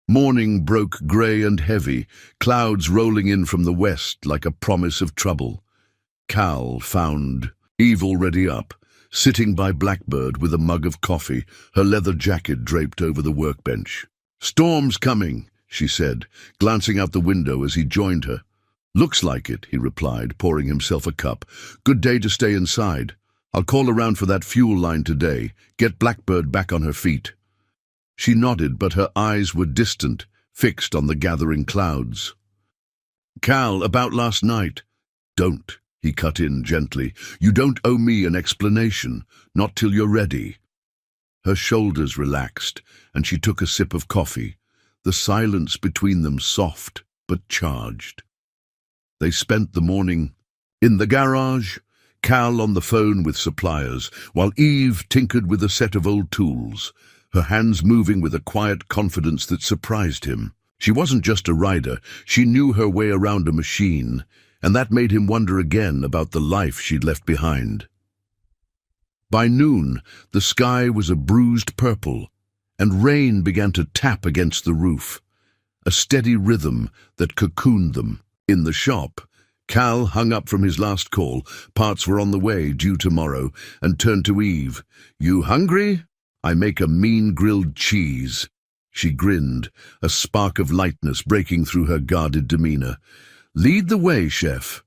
Morning broke grey and heavy, clouds rolling in from the west like a promise of trouble. Cal found Eve already up, sitting by Blackbird with a mug of coffee, her leather jacket draped over the workbench. "Storm's coming," she said, glancing out the window as he joined her. "Looks like it," he replied, pouring himself a cup. "Good day to stay inside. I'll call around for that fuel line today, get Blackbird back on her feet." She nodded, but her eyes were distant, fixed on the gathering clouds. "Cal, about last night." "Don't," he cut in gently. "You don't owe me an explanation, not till you're ready." Her shoulders relaxed, and she took a sip of coffee, the silence between them soft but charged. They spent the morning in the garage, Cal on the phone with suppliers, while Eve tinkered with a set of old tools, her hands moving with a quiet confidence that surprised him. She wasn't just a rider, she knew her way around a machine, and that made him wonder again about the life she'd left behind. By noon, the sky was a bruised purple, and rain began to tap against the roof, a steady rhythm that cocooned them. In the shop, Cal hung up from his last call, parts were on the way, due tomorrow, and turned to Eve. "You hungry? I make a mean grilled cheese." She grinned, a spark of lightness breaking through her guarded demeanor. "Lead the way, chef."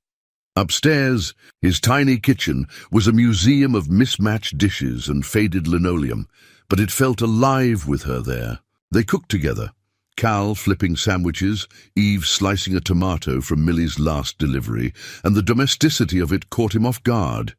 Upstairs, his tiny kitchen was a museum of mismatched dishes and faded linoleum, but it felt alive with her there. They cooked together, Cal flipping sandwiches, Eve slicing a tomato from Millie's last delivery, and the domesticity of it caught him off guard.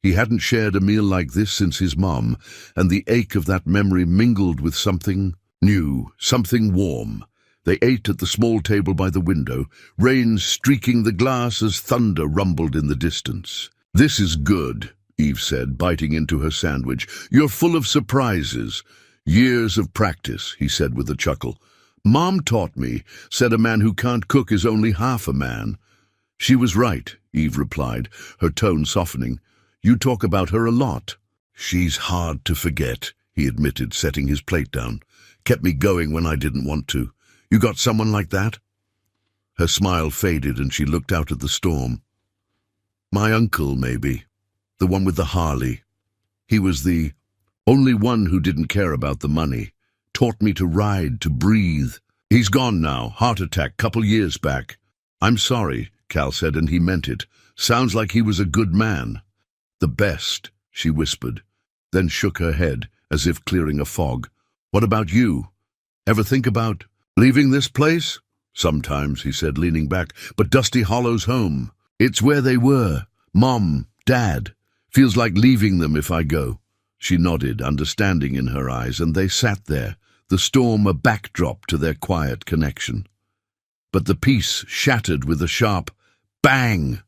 He hadn't shared a meal like this since his mom, and the ache of that memory mingled with something new, something warm. They ate at the small table by the window, rain streaking the glass as thunder rumbled in the distance. "This is good," Eve said, biting into her sandwich. "You're full of surprises." "Years of practice," he said with a chuckle. "Mom taught me, said a man who can't cook is only half a man." "She was right," Eve replied, her tone softening. "You talk about her a lot." "She's hard to forget," he admitted, setting his plate down. "Kept me going when I didn't want to. You got someone like that?" Her smile faded and she looked out at the storm. "My uncle, maybe. The one with the Harley. He was the only one who didn't care about the money. Taught me to ride, to breathe. He's gone now, heart attack, couple years back." "I'm sorry," Cal said, and he meant it. "Sounds like he was a good man." "The best," she whispered, then shook her head, as if clearing a fog. "What about you? Ever think about leaving this place?" "Sometimes," he said, leaning back, "but Dusty Hollow's home. It's where they were. Mom, Dad. Feels like leaving them if I go." She nodded, understanding in her eyes, and they sat there, the storm a backdrop to their quiet connection. But the peace shattered with a sharp bang,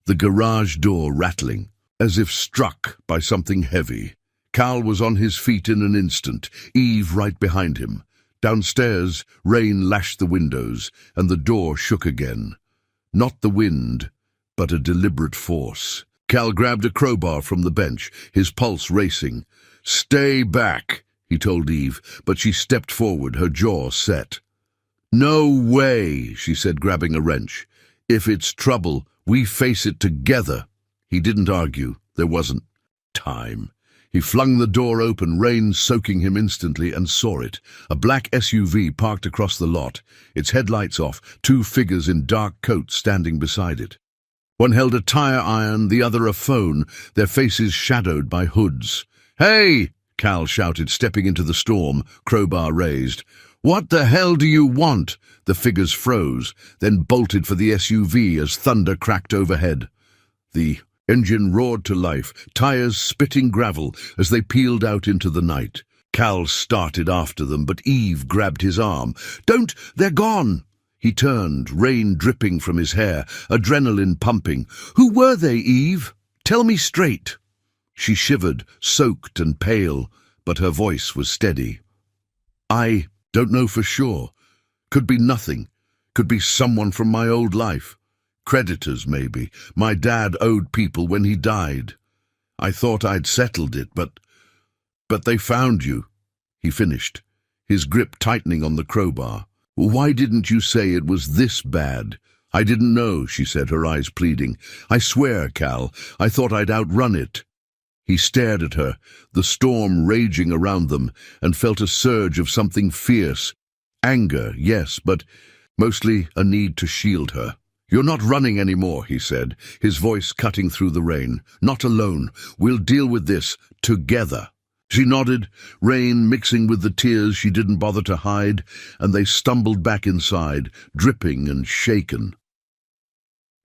the garage door rattling, as if struck by something heavy. Cal was on his feet in an instant, Eve right behind him. Downstairs, rain lashed the windows, and the door shook again. Not the wind, but a deliberate force. Cal grabbed a crowbar from the bench, his pulse racing. "Stay back," he told Eve, but she stepped forward, her jaw set. "No way," she said, grabbing a wrench. "If it's trouble, we face it together." He didn't argue. There wasn't time. He flung the door open, rain soaking him instantly, and saw it. A black SUV parked across the lot, its headlights off, two figures in dark coats standing beside it. One held a tire iron, the other a phone, their faces shadowed by hoods. "Hey!" Cal shouted, stepping into the storm, crowbar raised. "What the hell do you want?" The figures froze, then bolted for the SUV as thunder cracked overhead. The engine roared to life, tires spitting gravel as they peeled out into the night. Cal started after them, but Eve grabbed his arm. "Don't! They're gone!" He turned, rain dripping from his hair, adrenaline pumping. "Who were they, Eve? Tell me straight." She shivered, soaked and pale, but her voice was steady. "I don't know for sure. Could be nothing. Could be someone from my old life. Creditors, maybe. My dad owed people when he died. I thought I'd settled it, but they found you," he finished, his grip tightening on the crowbar. "Why didn't you say it was this bad?" "I didn't know," she said, her eyes pleading. "I swear, Cal, I thought I'd outrun it." He stared at her, the storm raging around them, and felt a surge of something fierce, Anger, yes, but mostly a need to shield her. "You're not running anymore," he said, his voice cutting through the rain. "Not alone. We'll deal with this together." She nodded, rain mixing with the tears she didn't bother to hide, and they stumbled back inside, dripping and shaken.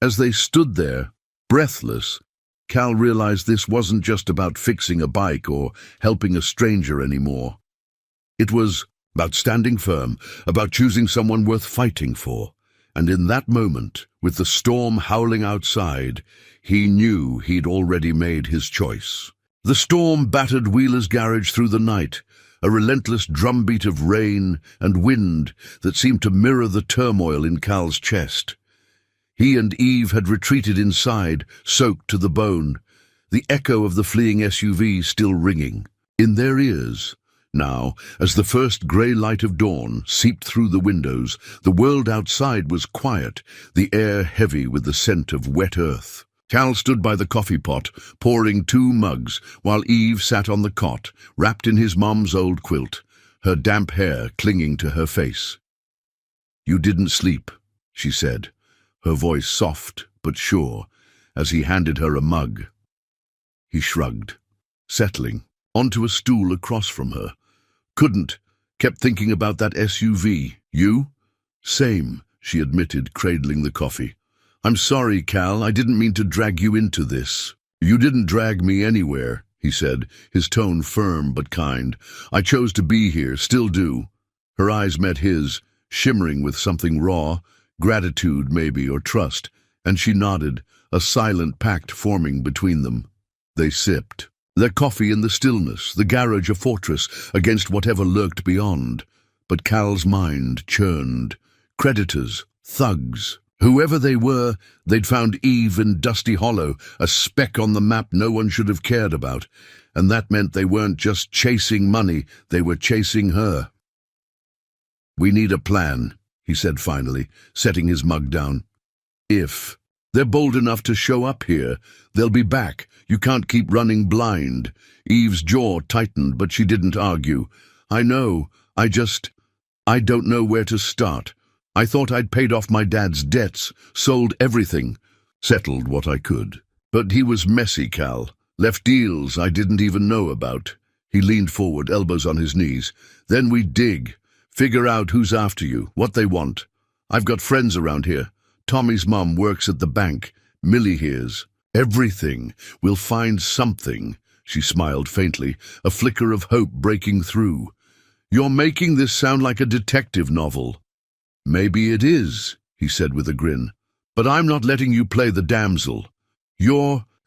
As they stood there, breathless, Cal realized this wasn't just about fixing a bike or helping a stranger anymore. It was about standing firm, about choosing someone worth fighting for. And in that moment, with the storm howling outside, he knew he'd already made his choice. The storm battered Wheeler's garage through the night, a relentless drumbeat of rain and wind that seemed to mirror the turmoil in Cal's chest. He and Eve had retreated inside, soaked to the bone, the echo of the fleeing SUV still ringing in their ears. Now, as the first grey light of dawn seeped through the windows, the world outside was quiet, the air heavy with the scent of wet earth. Cal stood by the coffee pot, pouring 2 mugs, while Eve sat on the cot, wrapped in his mom's old quilt, her damp hair clinging to her face. "You didn't sleep," she said, her voice soft but sure, as he handed her a mug. He shrugged, settling onto a stool across from her. "Couldn't. Kept thinking about that SUV. You?" "Same," she admitted, cradling the coffee. "I'm sorry, Cal, I didn't mean to drag you into this." "You didn't drag me anywhere," he said, his tone firm but kind. "I chose to be here, still do." Her eyes met his, shimmering with something raw, gratitude maybe, or trust, and she nodded, a silent pact forming between them. They sipped, their coffee in the stillness, the garage a fortress against whatever lurked beyond. But Cal's mind churned. Creditors, thugs, whoever they were, they'd found Eve in Dusty Hollow, a speck on the map no one should have cared about, and that meant they weren't just chasing money, they were chasing her. "We need a plan," he said finally, setting his mug down. "If they're bold enough to show up here, they'll be back. You can't keep running blind." Eve's jaw tightened, but she didn't argue. "I know, I don't know where to start. I thought I'd paid off my dad's debts, sold everything, settled what I could. But he was messy, Cal. Left deals I didn't even know about." He leaned forward, elbows on his knees. "Then we dig. Figure out who's after you, what they want. I've got friends around here. Tommy's mom works at the bank. Millie here's. Everything. We'll find something." She smiled faintly, a flicker of hope breaking through. "You're making this sound like a detective novel." "Maybe it is," he said with a grin. "But I'm not letting you play the damsel.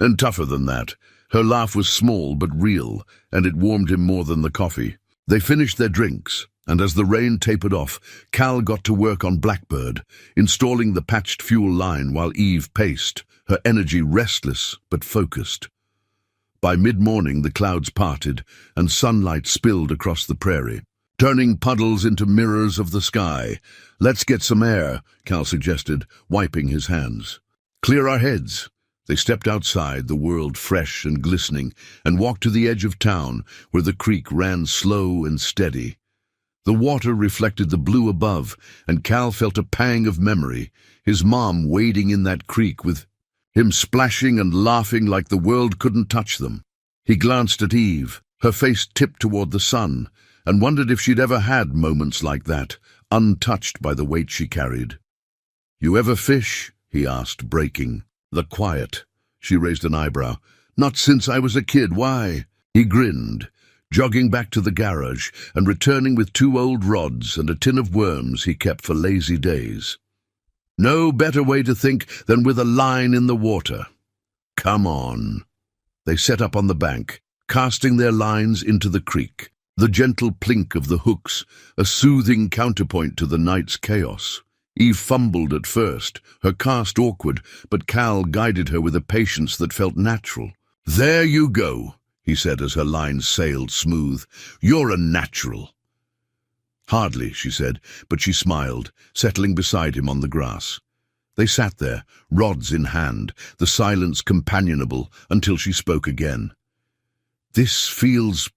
And tougher than that." Her laugh was small but real, and it warmed him more than the coffee. They finished their drinks, and as the rain tapered off, Cal got to work on Blackbird, installing the patched fuel line while Eve paced, her energy restless but focused. By mid-morning the clouds parted, and sunlight spilled across the prairie, turning puddles into mirrors of the sky. "Let's get some air," Cal suggested, wiping his hands. "Clear our heads." They stepped outside, the world fresh and glistening, and walked to the edge of town, where the creek ran slow and steady. The water reflected the blue above, and Cal felt a pang of memory, his mom wading in that creek with him splashing and laughing like the world couldn't touch them. He glanced at Eve, her face tipped toward the sun, and wondered if she'd ever had moments like that, untouched by the weight she carried. "You ever fish?" he asked, breaking the quiet. She raised an eyebrow. "Not since I was a kid. Why?" He grinned, jogging back to the garage and returning with 2 old rods and a tin of worms he kept for lazy days. "No better way to think than with a line in the water." "Come on." They set up on the bank, casting their lines into the creek, the gentle plink of the hooks, a soothing counterpoint to the night's chaos. Eve fumbled at first, her cast awkward, but Cal guided her with a patience that felt natural. "There you go," he said as her line sailed smooth. "You're a natural." "Hardly," she said, but she smiled, settling beside him on the grass. They sat there, rods in hand, the silence companionable, until she spoke again. "This feels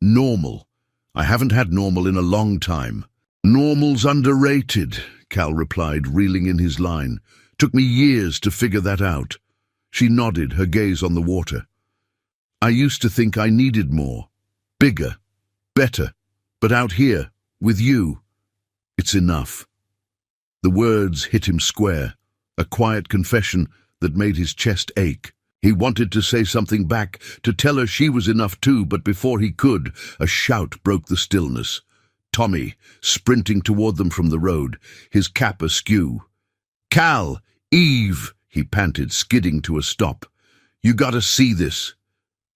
normal. I haven't had normal in a long time." Normal's underrated, Cal replied, reeling in his line. Took me years to figure that out. She nodded, her gaze on the water. I used to think I needed more. Bigger. Better. But out here, with you, it's enough. The words hit him square, a quiet confession that made his chest ache. He wanted to say something back, to tell her she was enough too, but before he could, a shout broke the stillness. Tommy, sprinting toward them from the road, his cap askew. "Cal! Eve!" he panted, skidding to a stop. "You gotta see this."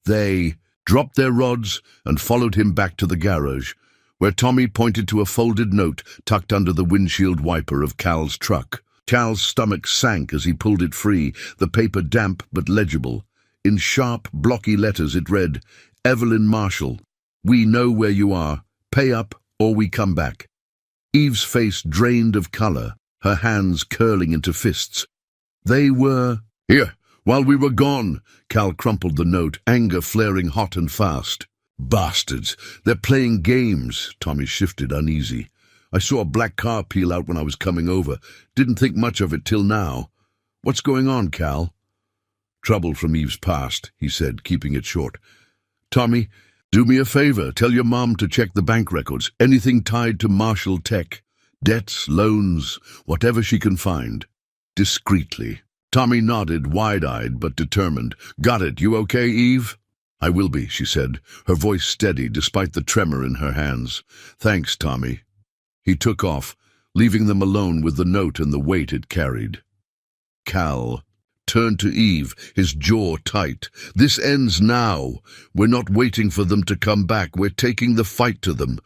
They dropped their rods and followed him back to the garage, where Tommy pointed to a folded note tucked under the windshield wiper of Cal's truck. Cal's stomach sank as he pulled it free, the paper damp but legible. In sharp, blocky letters it read, "Evelyn Marshall, we know where you are. Pay up or we come back." Eve's face drained of color, her hands curling into fists. They were... "Here, while we were gone." Cal crumpled the note, anger flaring hot and fast. "Bastards, they're playing games." Tommy shifted, uneasy. "I saw a black car peel out when I was coming over. Didn't think much of it till now. What's going on, Cal?" "Trouble from Eve's past," he said, keeping it short. "Tommy, do me a favor. Tell your mom to check the bank records. Anything tied to Marshall Tech. Debts, loans, whatever she can find. Discreetly." Tommy nodded, wide-eyed but determined. "Got it. You okay, Eve?" "I will be," she said, her voice steady despite the tremor in her hands. "Thanks, Tommy." He took off, leaving them alone with the note and the weight it carried. Cal turned to Eve, his jaw tight. "This ends now. We're not waiting for them to come back. We're taking the fight to them."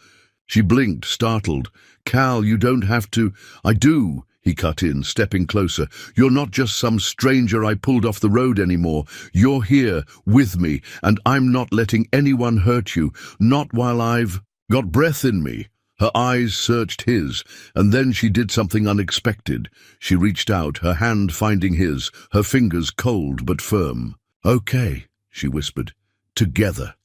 She blinked, startled. "Cal, you don't have to—" "I do," he cut in, stepping closer. "You're not just some stranger I pulled off the road anymore. You're here, with me, and I'm not letting anyone hurt you, not while I've got breath in me." Her eyes searched his, and then she did something unexpected. She reached out, her hand finding his, her fingers cold but firm. "Okay," she whispered. "Together."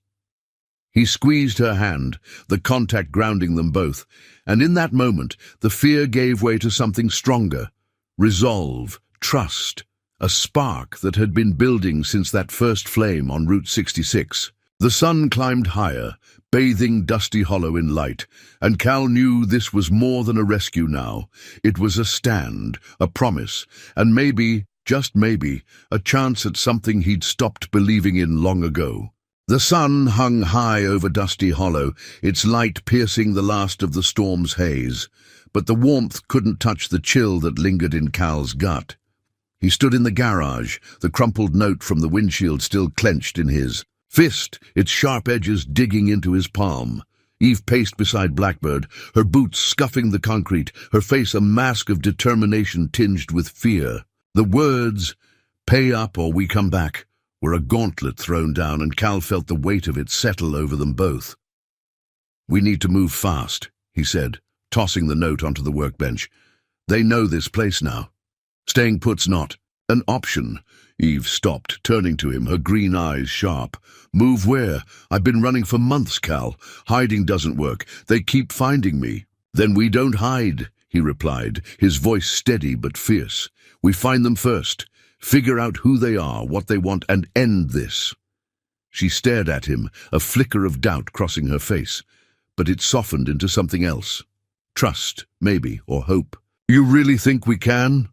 He squeezed her hand, the contact grounding them both, and in that moment the fear gave way to something stronger. Resolve, trust, a spark that had been building since that first flame on Route 66. The sun climbed higher, bathing Dusty Hollow in light, and Cal knew this was more than a rescue now. It was a stand, a promise, and maybe, just maybe, a chance at something he'd stopped believing in long ago. The sun hung high over Dusty Hollow, its light piercing the last of the storm's haze, but the warmth couldn't touch the chill that lingered in Cal's gut. He stood in the garage, the crumpled note from the windshield still clenched in his fist, its sharp edges digging into his palm. Eve paced beside Blackbird, her boots scuffing the concrete, her face a mask of determination tinged with fear. The words, "Pay up or we come back," were a gauntlet thrown down, and Cal felt the weight of it settle over them both. "We need to move fast," he said, tossing the note onto the workbench. "They know this place now. Staying put's not an option." Eve stopped, turning to him, her green eyes sharp. "Move where? I've been running for months, Cal. Hiding doesn't work. They keep finding me." "Then we don't hide," he replied, his voice steady but fierce. "We find them first. Figure out who they are, what they want, and end this." She stared at him, a flicker of doubt crossing her face, but it softened into something else. Trust, maybe, or hope. "You really think we can?"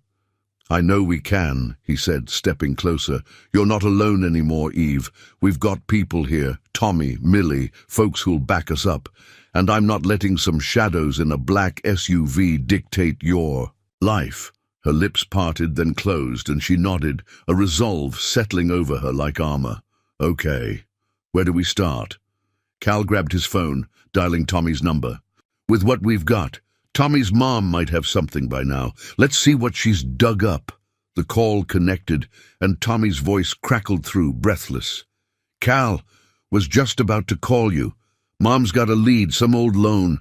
"I know we can," he said, stepping closer. "You're not alone anymore, Eve. We've got people here, Tommy, Millie, folks who'll back us up, and I'm not letting some shadows in a black SUV dictate your life." Her lips parted, then closed, and she nodded, a resolve settling over her like armor. "Okay. Where do we start?" Cal grabbed his phone, dialing Tommy's number. "With what we've got, Tommy's mom might have something by now. Let's see what she's dug up." The call connected, and Tommy's voice crackled through, breathless. "Cal, was just about to call you. Mom's got a lead, some old loan.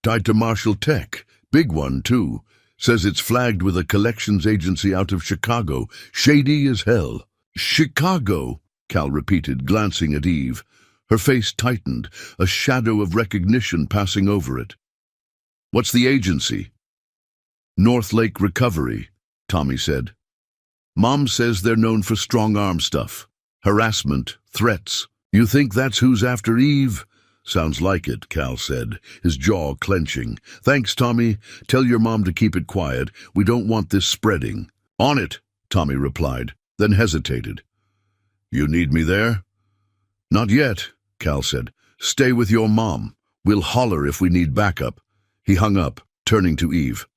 Tied to Marshall Tech. Big one, too. Says it's flagged with a collections agency out of Chicago. Shady as hell." "Chicago," Cal repeated, glancing at Eve. Her face tightened, a shadow of recognition passing over it. What's the agency? North Lake Recovery, Tommy said. Mom says they're known for strong-arm stuff. Harassment, threats. You think that's who's after Eve? Sounds like it, Cal said, his jaw clenching. Thanks, Tommy. Tell your mom to keep it quiet. We don't want this spreading. On it, Tommy replied, then hesitated. You need me there? Not yet, Cal said. Stay with your mom. We'll holler if we need backup. He hung up, turning to Eve.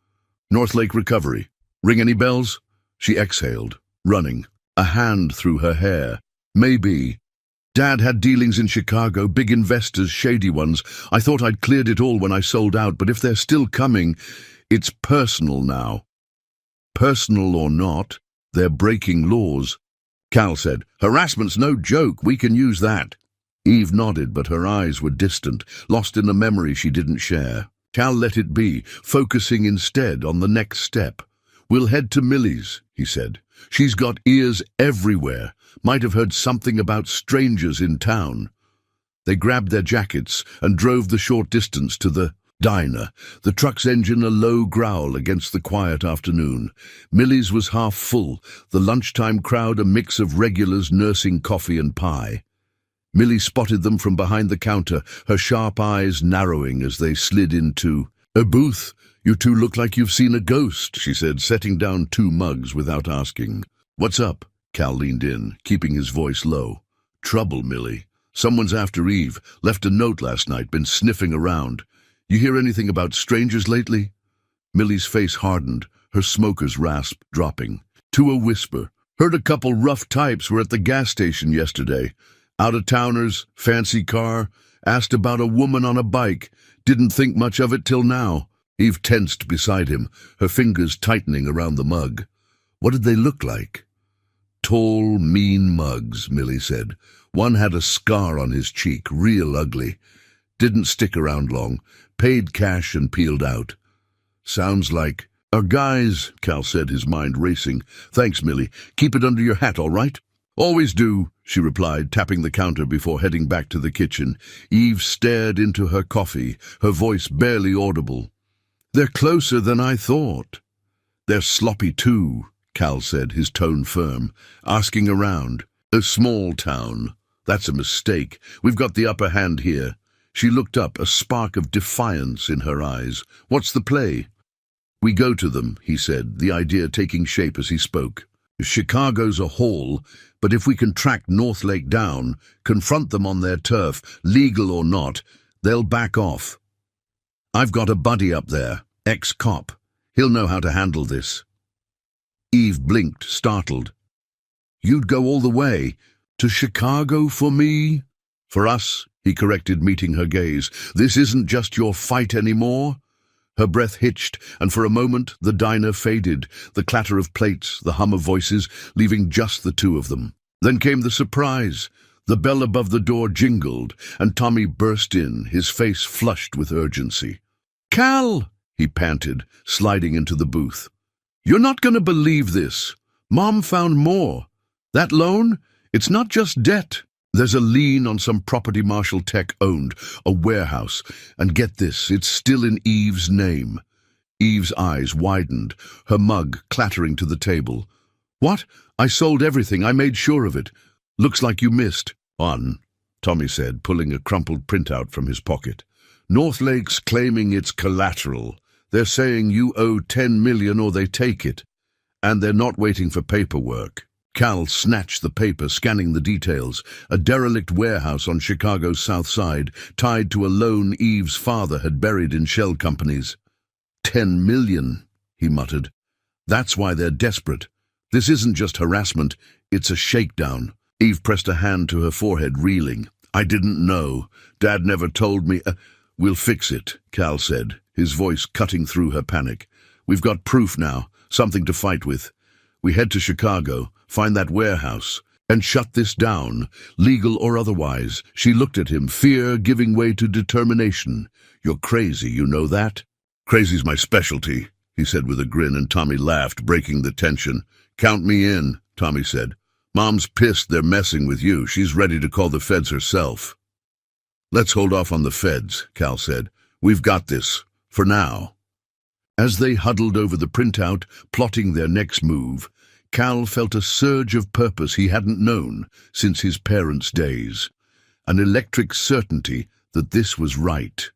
North Lake Recovery. Ring any bells? She exhaled, running, a hand through her hair. Maybe. Dad had dealings in Chicago, big investors, shady ones. I thought I'd cleared it all when I sold out, but if they're still coming, it's personal now. Personal or not, they're breaking laws. Cal said, harassment's no joke, we can use that. Eve nodded, but her eyes were distant, lost in a memory she didn't share. Cal let it be, focusing instead on the next step. We'll head to Millie's, he said. She's got ears everywhere. Might have heard something about strangers in town. They grabbed their jackets and drove the short distance to the diner, the truck's engine a low growl against the quiet afternoon. Millie's was half full, the lunchtime crowd a mix of regulars nursing coffee and pie. Millie spotted them from behind the counter, her sharp eyes narrowing as they slid into a booth. You two look like you've seen a ghost, she said, setting down 2 mugs without asking. What's up? Cal leaned in, keeping his voice low. Trouble, Millie. Someone's after Eve. Left a note last night, been sniffing around. You hear anything about strangers lately? Millie's face hardened, her smoker's rasp dropping. To a whisper. Heard a couple rough types were at the gas station yesterday. Out-of-towners, fancy car. Asked about a woman on a bike. Didn't think much of it till now. Eve tensed beside him, her fingers tightening around the mug. What did they look like? Tall, mean mugs, Millie said. One had a scar on his cheek, real ugly. Didn't stick around long. Paid cash and peeled out. Sounds like... guys, Cal said, his mind racing. Thanks, Millie. Keep it under your hat, all right? Always do, she replied, tapping the counter before heading back to the kitchen. Eve stared into her coffee, her voice barely audible. They're closer than I thought. They're sloppy too, Cal said, his tone firm, asking around. A small town. That's a mistake. We've got the upper hand here. She looked up, a spark of defiance in her eyes. What's the play? We go to them, he said, the idea taking shape as he spoke. Chicago's a haul, but if we can track North Lake down, confront them on their turf, legal or not, they'll back off. I've got a buddy up there, ex-cop. He'll know how to handle this. Eve blinked, startled. You'd go all the way? To Chicago for me? For us, he corrected, meeting her gaze. This isn't just your fight anymore. Her breath hitched, and for a moment the diner faded, the clatter of plates, the hum of voices, leaving just the 2 of them. Then came the surprise. The bell above the door jingled, and Tommy burst in, his face flushed with urgency. Cal, he panted, sliding into the booth. You're not going to believe this. Mom found more. That loan? It's not just debt. There's a lien on some property Marshall Tech owned, a warehouse. And get this, it's still in Eve's name. Eve's eyes widened, her mug clattering to the table. What? I sold everything. I made sure of it. Looks like you missed. On, Tommy said, pulling a crumpled printout from his pocket. North Lake's claiming it's collateral. They're saying you owe $10 million or they take it. And they're not waiting for paperwork. Cal snatched the paper, scanning the details. A derelict warehouse on Chicago's south side, tied to a loan Eve's father had buried in shell companies. $10 million, he muttered. That's why they're desperate. This isn't just harassment, it's a shakedown. Eve pressed a hand to her forehead, reeling. I didn't know. Dad never told me. We'll fix it, Cal said, his voice cutting through her panic. We've got proof now, something to fight with. We head to Chicago, find that warehouse, and shut this down, legal or otherwise. She looked at him, fear giving way to determination. You're crazy, you know that? Crazy's my specialty, he said with a grin, and Tommy laughed, breaking the tension. Count me in, Tommy said. Mom's pissed they're messing with you. She's ready to call the feds herself. Let's hold off on the feds, Cal said. We've got this. For now. As they huddled over the printout, plotting their next move, Cal felt a surge of purpose he hadn't known since his parents' days. An electric certainty that this was right.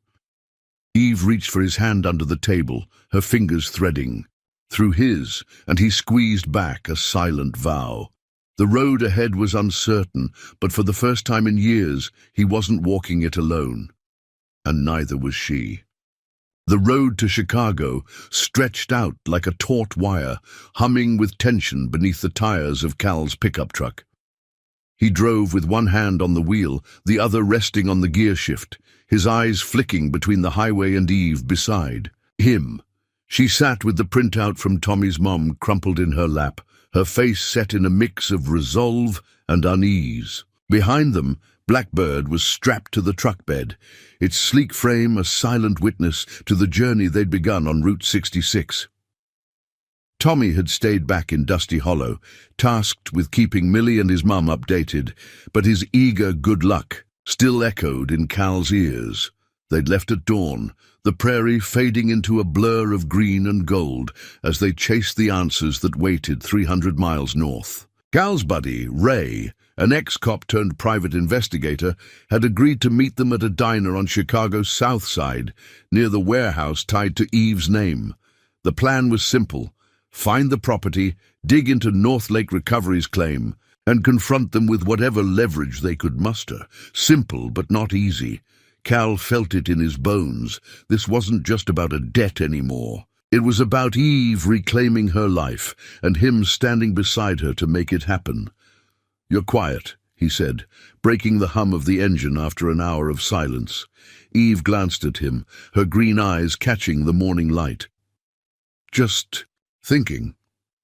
Eve reached for his hand under the table, her fingers threading through his, and he squeezed back a silent vow. The road ahead was uncertain, but for the first time in years, he wasn't walking it alone. And neither was she. The road to Chicago stretched out like a taut wire, humming with tension beneath the tires of Cal's pickup truck. He drove with one hand on the wheel, the other resting on the gear shift, his eyes flicking between the highway and Eve beside him. She sat with the printout from Tommy's mom crumpled in her lap, her face set in a mix of resolve and unease. Behind them, Blackbird was strapped to the truck bed, its sleek frame a silent witness to the journey they'd begun on Route 66. Tommy had stayed back in Dusty Hollow, tasked with keeping Millie and his mum updated, but his eager good luck still echoed in Cal's ears. They'd left at dawn, the prairie fading into a blur of green and gold as they chased the answers that waited 300 miles north. Cal's buddy, Ray, an ex-cop turned private investigator, had agreed to meet them at a diner on Chicago's south side, near the warehouse tied to Eve's name. The plan was simple: find the property, dig into North Lake Recovery's claim, and confront them with whatever leverage they could muster. Simple, but not easy. Cal felt it in his bones. This wasn't just about a debt anymore. It was about Eve reclaiming her life, and him standing beside her to make it happen. "You're quiet," he said, breaking the hum of the engine after an hour of silence. Eve glanced at him, her green eyes catching the morning light. "Just thinking.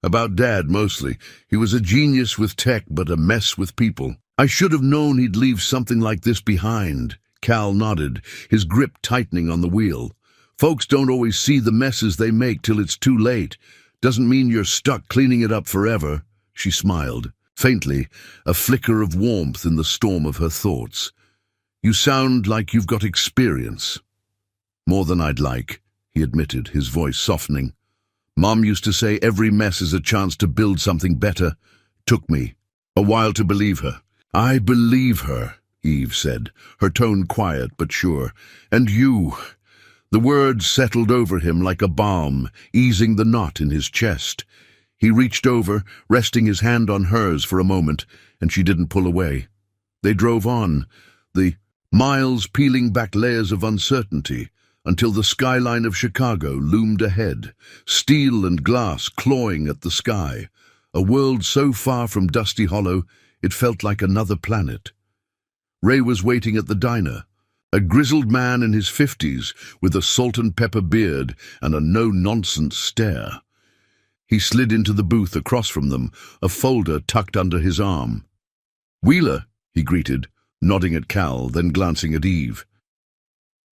About Dad, mostly. He was a genius with tech, but a mess with people. I should have known he'd leave something like this behind." Cal nodded, his grip tightening on the wheel. "Folks don't always see the messes they make till it's too late. Doesn't mean you're stuck cleaning it up forever." She smiled, faintly, a flicker of warmth in the storm of her thoughts. "You sound like you've got experience." "More than I'd like," he admitted, his voice softening. "Mom used to say every mess is a chance to build something better. Took me a while to believe her." "I believe her," Eve said, her tone quiet but sure. "And you." The words settled over him like a balm, easing the knot in his chest. He reached over, resting his hand on hers for a moment, and she didn't pull away. They drove on, the miles peeling back layers of uncertainty, until the skyline of Chicago loomed ahead, steel and glass clawing at the sky, a world so far from Dusty Hollow it felt like another planet. Ray was waiting at the diner, a grizzled man in his 50s with a salt and pepper beard and a no-nonsense stare. He slid into the booth across from them, a folder tucked under his arm. "Wheeler," he greeted, nodding at Cal, then glancing at Eve.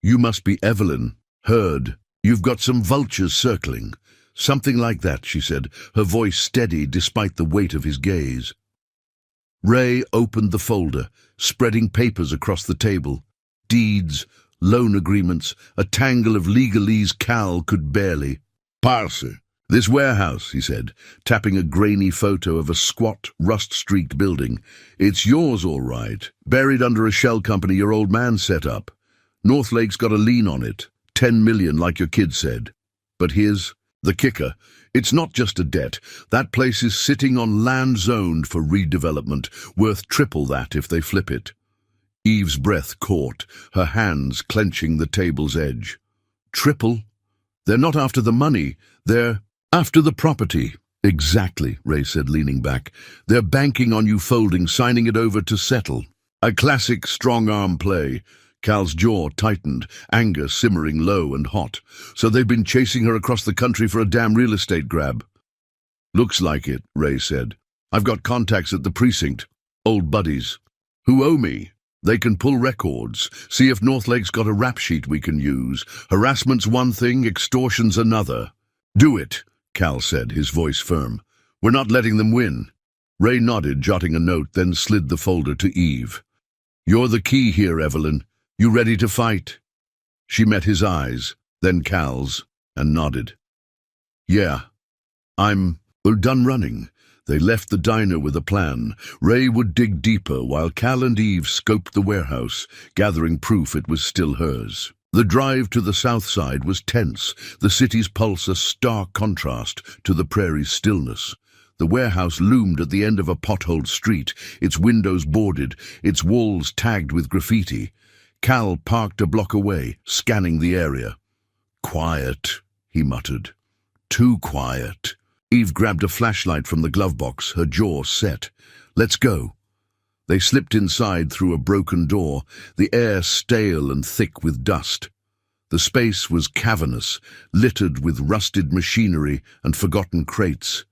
"You must be Evelyn. Heard. You've got some vultures circling." "Something like that," she said, her voice steady despite the weight of his gaze. Ray opened the folder, spreading papers across the table. Deeds, loan agreements, a tangle of legalese Cal could barely parse. "This warehouse," he said, tapping a grainy photo of a squat, rust-streaked building. "It's yours, all right, buried under a shell company your old man set up. North Lake's got a lien on it, 10 million like your kid said. But here's the kicker. It's not just a debt. That place is sitting on land zoned for redevelopment, worth triple that if they flip it." Eve's breath caught, her hands clenching the table's edge. "Triple? They're not after the money, they're after the property." "Exactly," Ray said, leaning back. "They're banking on you folding, signing it over to settle." A classic strong-arm play. Cal's jaw tightened, anger simmering low and hot. "So they've been chasing her across the country for a damn real estate grab." "Looks like it," Ray said. "I've got contacts at the precinct, old buddies, who owe me. They can pull records, see if North Lake's got a rap sheet we can use. Harassment's one thing, extortion's another." "Do it," Cal said, his voice firm. "We're not letting them win." Ray nodded, jotting a note, then slid the folder to Eve. "You're the key here, Evelyn. You ready to fight?" She met his eyes, then Cal's, and nodded. Yeah, we're done running. They left the diner with a plan. Ray would dig deeper while Cal and Eve scoped the warehouse, gathering proof it was still hers. The drive to the south side was tense, the city's pulse a stark contrast to the prairie's stillness. The warehouse loomed at the end of a potholed street, its windows boarded, its walls tagged with graffiti. Cal parked a block away, scanning the area. Quiet, he muttered. Too quiet. Eve grabbed a flashlight from the glove box, her jaw set. Let's go. They slipped inside through a broken door, the air stale and thick with dust. The space was cavernous, littered with rusted machinery and forgotten crates.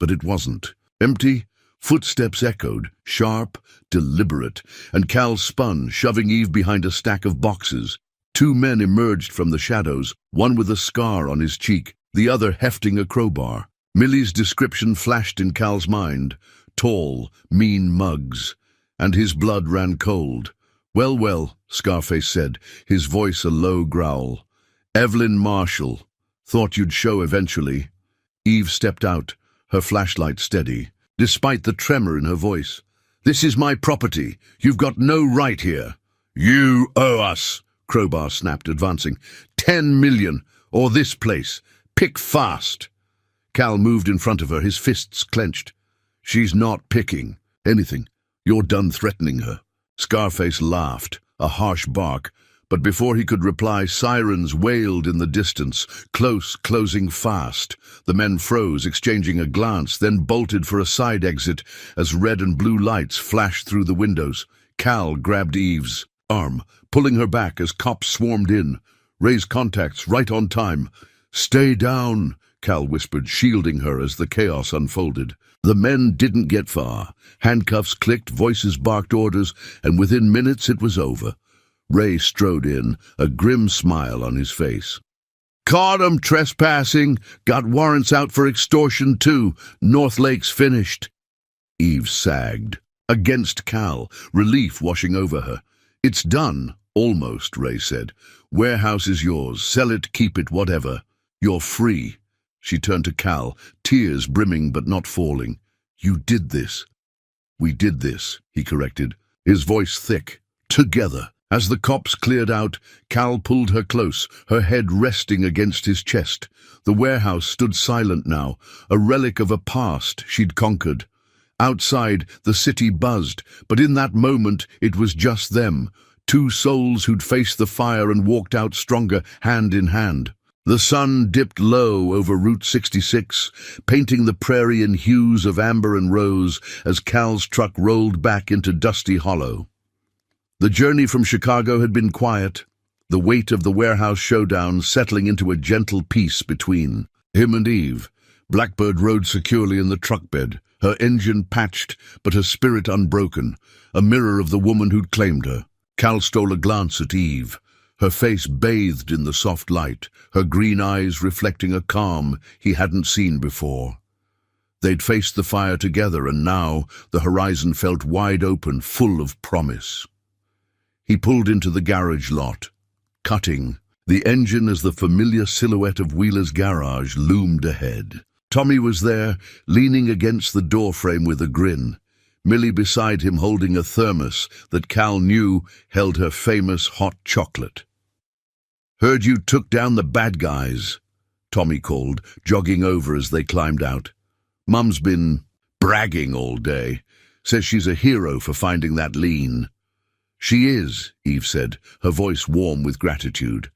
But it wasn't. Empty, footsteps echoed, sharp, deliberate, and Cal spun, shoving Eve behind a stack of boxes. Two men emerged from the shadows, one with a scar on his cheek, the other hefting a crowbar. Millie's description flashed in Cal's mind. Tall, mean mugs. And his blood ran cold. Well, Scarface said, his voice a low growl. Evelyn Marshall. Thought you'd show eventually. Eve stepped out, her flashlight steady, despite the tremor in her voice. This is my property. You've got no right here. You owe us, Crowbar snapped, advancing. 10 million, or this place. Pick fast. Cal moved in front of her, his fists clenched. She's not picking anything. You're done threatening her. Scarface laughed, a harsh bark, but before he could reply, sirens wailed in the distance, close, closing fast. The men froze, exchanging a glance, then bolted for a side exit as red and blue lights flashed through the windows. Cal grabbed Eve's arm, pulling her back as cops swarmed in. Ray's contacts right on time. Stay down, Cal whispered, shielding her as the chaos unfolded. The men didn't get far. Handcuffs clicked, voices barked orders, and within minutes it was over. Ray strode in, a grim smile on his face. Caught 'em trespassing. Got warrants out for extortion, too. North Lake's finished. Eve sagged. Against Cal, relief washing over her. It's done, almost, Ray said. Warehouse is yours. Sell it, keep it, whatever. You're free. She turned to Cal, tears brimming but not falling. You did this. We did this, he corrected, his voice thick. Together. As the cops cleared out, Cal pulled her close, her head resting against his chest. The warehouse stood silent now, a relic of a past she'd conquered. Outside, the city buzzed, but in that moment it was just them, two souls who'd faced the fire and walked out stronger, hand in hand. The sun dipped low over Route 66, painting the prairie in hues of amber and rose as Cal's truck rolled back into Dusty Hollow. The journey from Chicago had been quiet, the weight of the warehouse showdown settling into a gentle peace between him and Eve. Blackbird rode securely in the truck bed, her engine patched but her spirit unbroken, a mirror of the woman who'd claimed her. Cal stole a glance at Eve, her face bathed in the soft light, her green eyes reflecting a calm he hadn't seen before. They'd faced the fire together, and now the horizon felt wide open, full of promise. He pulled into the garage lot, cutting, the engine as the familiar silhouette of Wheeler's garage loomed ahead. Tommy was there, leaning against the doorframe with a grin, Millie beside him holding a thermos that Cal knew held her famous hot chocolate. Heard you took down the bad guys, Tommy called, jogging over as they climbed out. Mum's been bragging all day, says she's a hero for finding that lean. She is, Eve said, her voice warm with gratitude.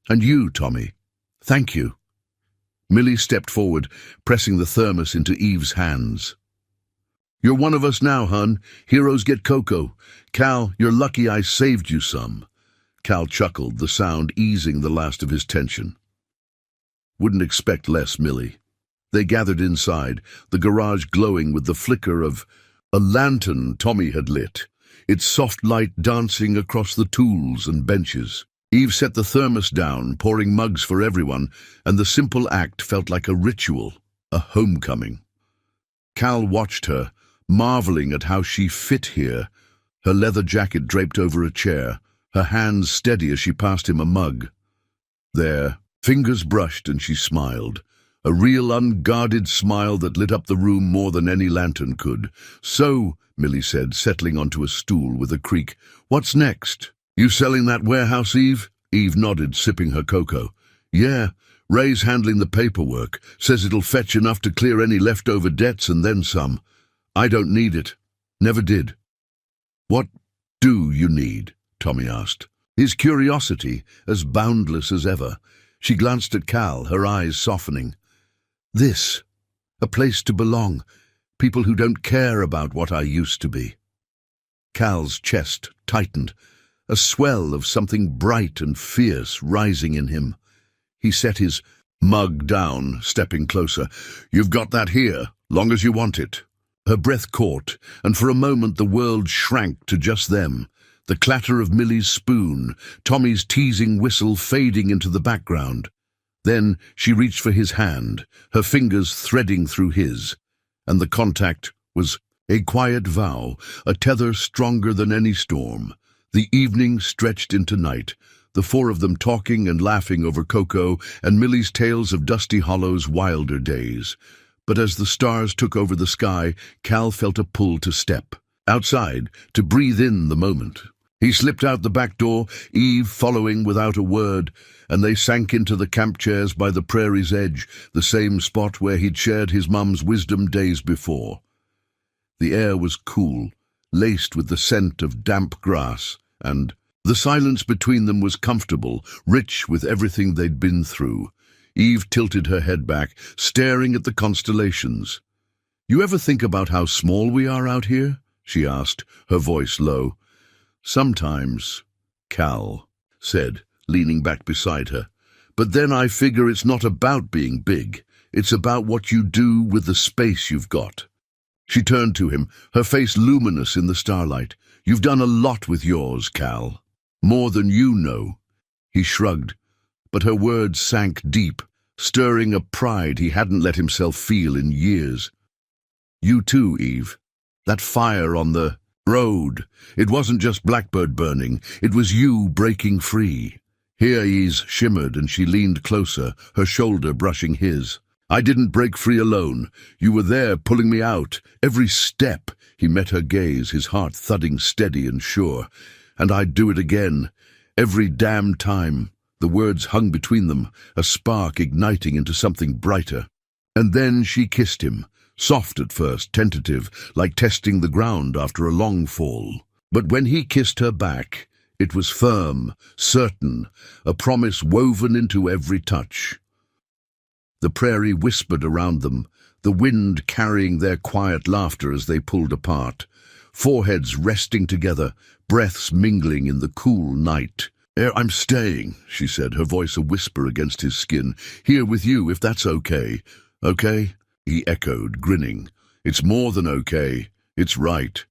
And you, Tommy. Thank you. Millie stepped forward, pressing the thermos into Eve's hands. You're one of us now, hun. Heroes get cocoa. Cal, you're lucky I saved you some. Cal chuckled, the sound easing the last of his tension. Wouldn't expect less, Millie. They gathered inside, the garage glowing with the flicker of a lantern Tommy had lit, its soft light dancing across the tools and benches. Eve set the thermos down, pouring mugs for everyone, and the simple act felt like a ritual, a homecoming. Cal watched her, marveling at how she fit here, her leather jacket draped over a chair, her hands steady as she passed him a mug. Their fingers brushed and she smiled. A real unguarded smile that lit up the room more than any lantern could. "So," Millie said, settling onto a stool with a creak, "what's next? You selling that warehouse, Eve?" Eve nodded, sipping her cocoa. "Yeah, Ray's handling the paperwork. Says it'll fetch enough to clear any leftover debts and then some. I don't need it. Never did." "What do you need?" Tommy asked, his curiosity as boundless as ever. She glanced at Cal, her eyes softening. "This. A place to belong. People who don't care about what I used to be." Cal's chest tightened, a swell of something bright and fierce rising in him. He set his mug down, stepping closer. "You've got that here, long as you want it." Her breath caught, and for a moment the world shrank to just them. The clatter of Millie's spoon, Tommy's teasing whistle fading into the background. Then she reached for his hand, her fingers threading through his, and the contact was a quiet vow, a tether stronger than any storm. The evening stretched into night, the four of them talking and laughing over cocoa and Millie's tales of Dusty Hollow's wilder days. But as the stars took over the sky, Cal felt a pull to step outside, to breathe in the moment. He slipped out the back door, Eve following without a word, and they sank into the camp chairs by the prairie's edge, the same spot where he'd shared his mum's wisdom days before. The air was cool, laced with the scent of damp grass, and the silence between them was comfortable, rich with everything they'd been through. Eve tilted her head back, staring at the constellations. "You ever think about how small we are out here?" she asked, her voice low. "Sometimes," Cal said, leaning back beside her. "But then I figure it's not about being big. It's about what you do with the space you've got." She turned to him, her face luminous in the starlight. "You've done a lot with yours, Cal. More than you know." He shrugged, but her words sank deep, stirring a pride he hadn't let himself feel in years. "You too, Eve. That fire on the road. It wasn't just Blackbird burning, it was you breaking free." Here Eve's shimmered and she leaned closer, her shoulder brushing his. "I didn't break free alone. You were there pulling me out. Every step." He met her gaze, his heart thudding steady and sure. "And I'd do it again. Every damn time." The words hung between them, a spark igniting into something brighter. And then she kissed him. Soft at first, tentative, like testing the ground after a long fall. But when he kissed her back, it was firm, certain, a promise woven into every touch. The prairie whispered around them, the wind carrying their quiet laughter as they pulled apart. Foreheads resting together, breaths mingling in the cool night. "I'm staying," she said, her voice a whisper against his skin. "Here with you, if that's okay." "Okay?" he echoed, grinning. "It's more than okay. It's right."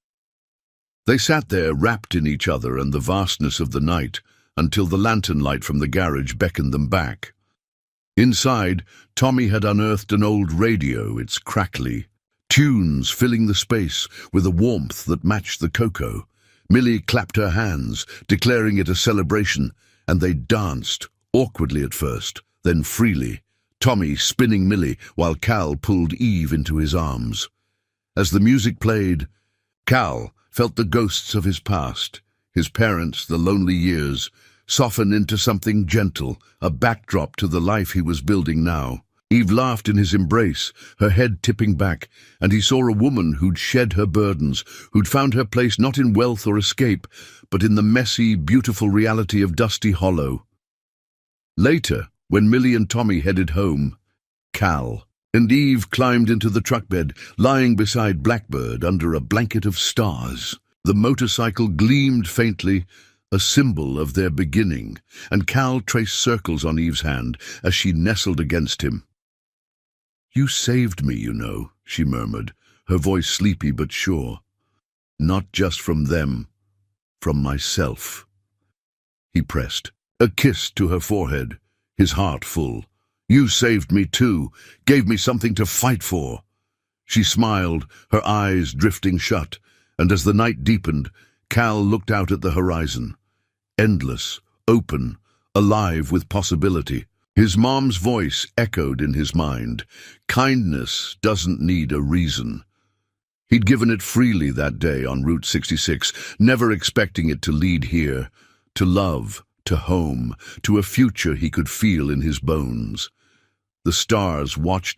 They sat there, wrapped in each other and the vastness of the night, until the lantern light from the garage beckoned them back. Inside, Tommy had unearthed an old radio, its crackly tunes filling the space with a warmth that matched the cocoa. Millie clapped her hands, declaring it a celebration, and they danced, awkwardly at first, then freely, Tommy spinning Millie while Cal pulled Eve into his arms. As the music played, Cal felt the ghosts of his past, his parents, the lonely years, soften into something gentle, a backdrop to the life he was building now. Eve laughed in his embrace, her head tipping back, and he saw a woman who'd shed her burdens, who'd found her place not in wealth or escape, but in the messy, beautiful reality of Dusty Hollow. Later, when Millie and Tommy headed home, Cal and Eve climbed into the truck bed, lying beside Blackbird under a blanket of stars. The motorcycle gleamed faintly, a symbol of their beginning, and Cal traced circles on Eve's hand as she nestled against him. "You saved me, you know," she murmured, her voice sleepy but sure. "Not just from them, from myself." He pressed, a kiss to her forehead, his heart full. "You saved me too, gave me something to fight for." She smiled, her eyes drifting shut, and as the night deepened, Cal looked out at the horizon. Endless, open, alive with possibility. His mom's voice echoed in his mind. Kindness doesn't need a reason. He'd given it freely that day on Route 66, never expecting it to lead here, to love, to home, to a future he could feel in his bones. The stars watched over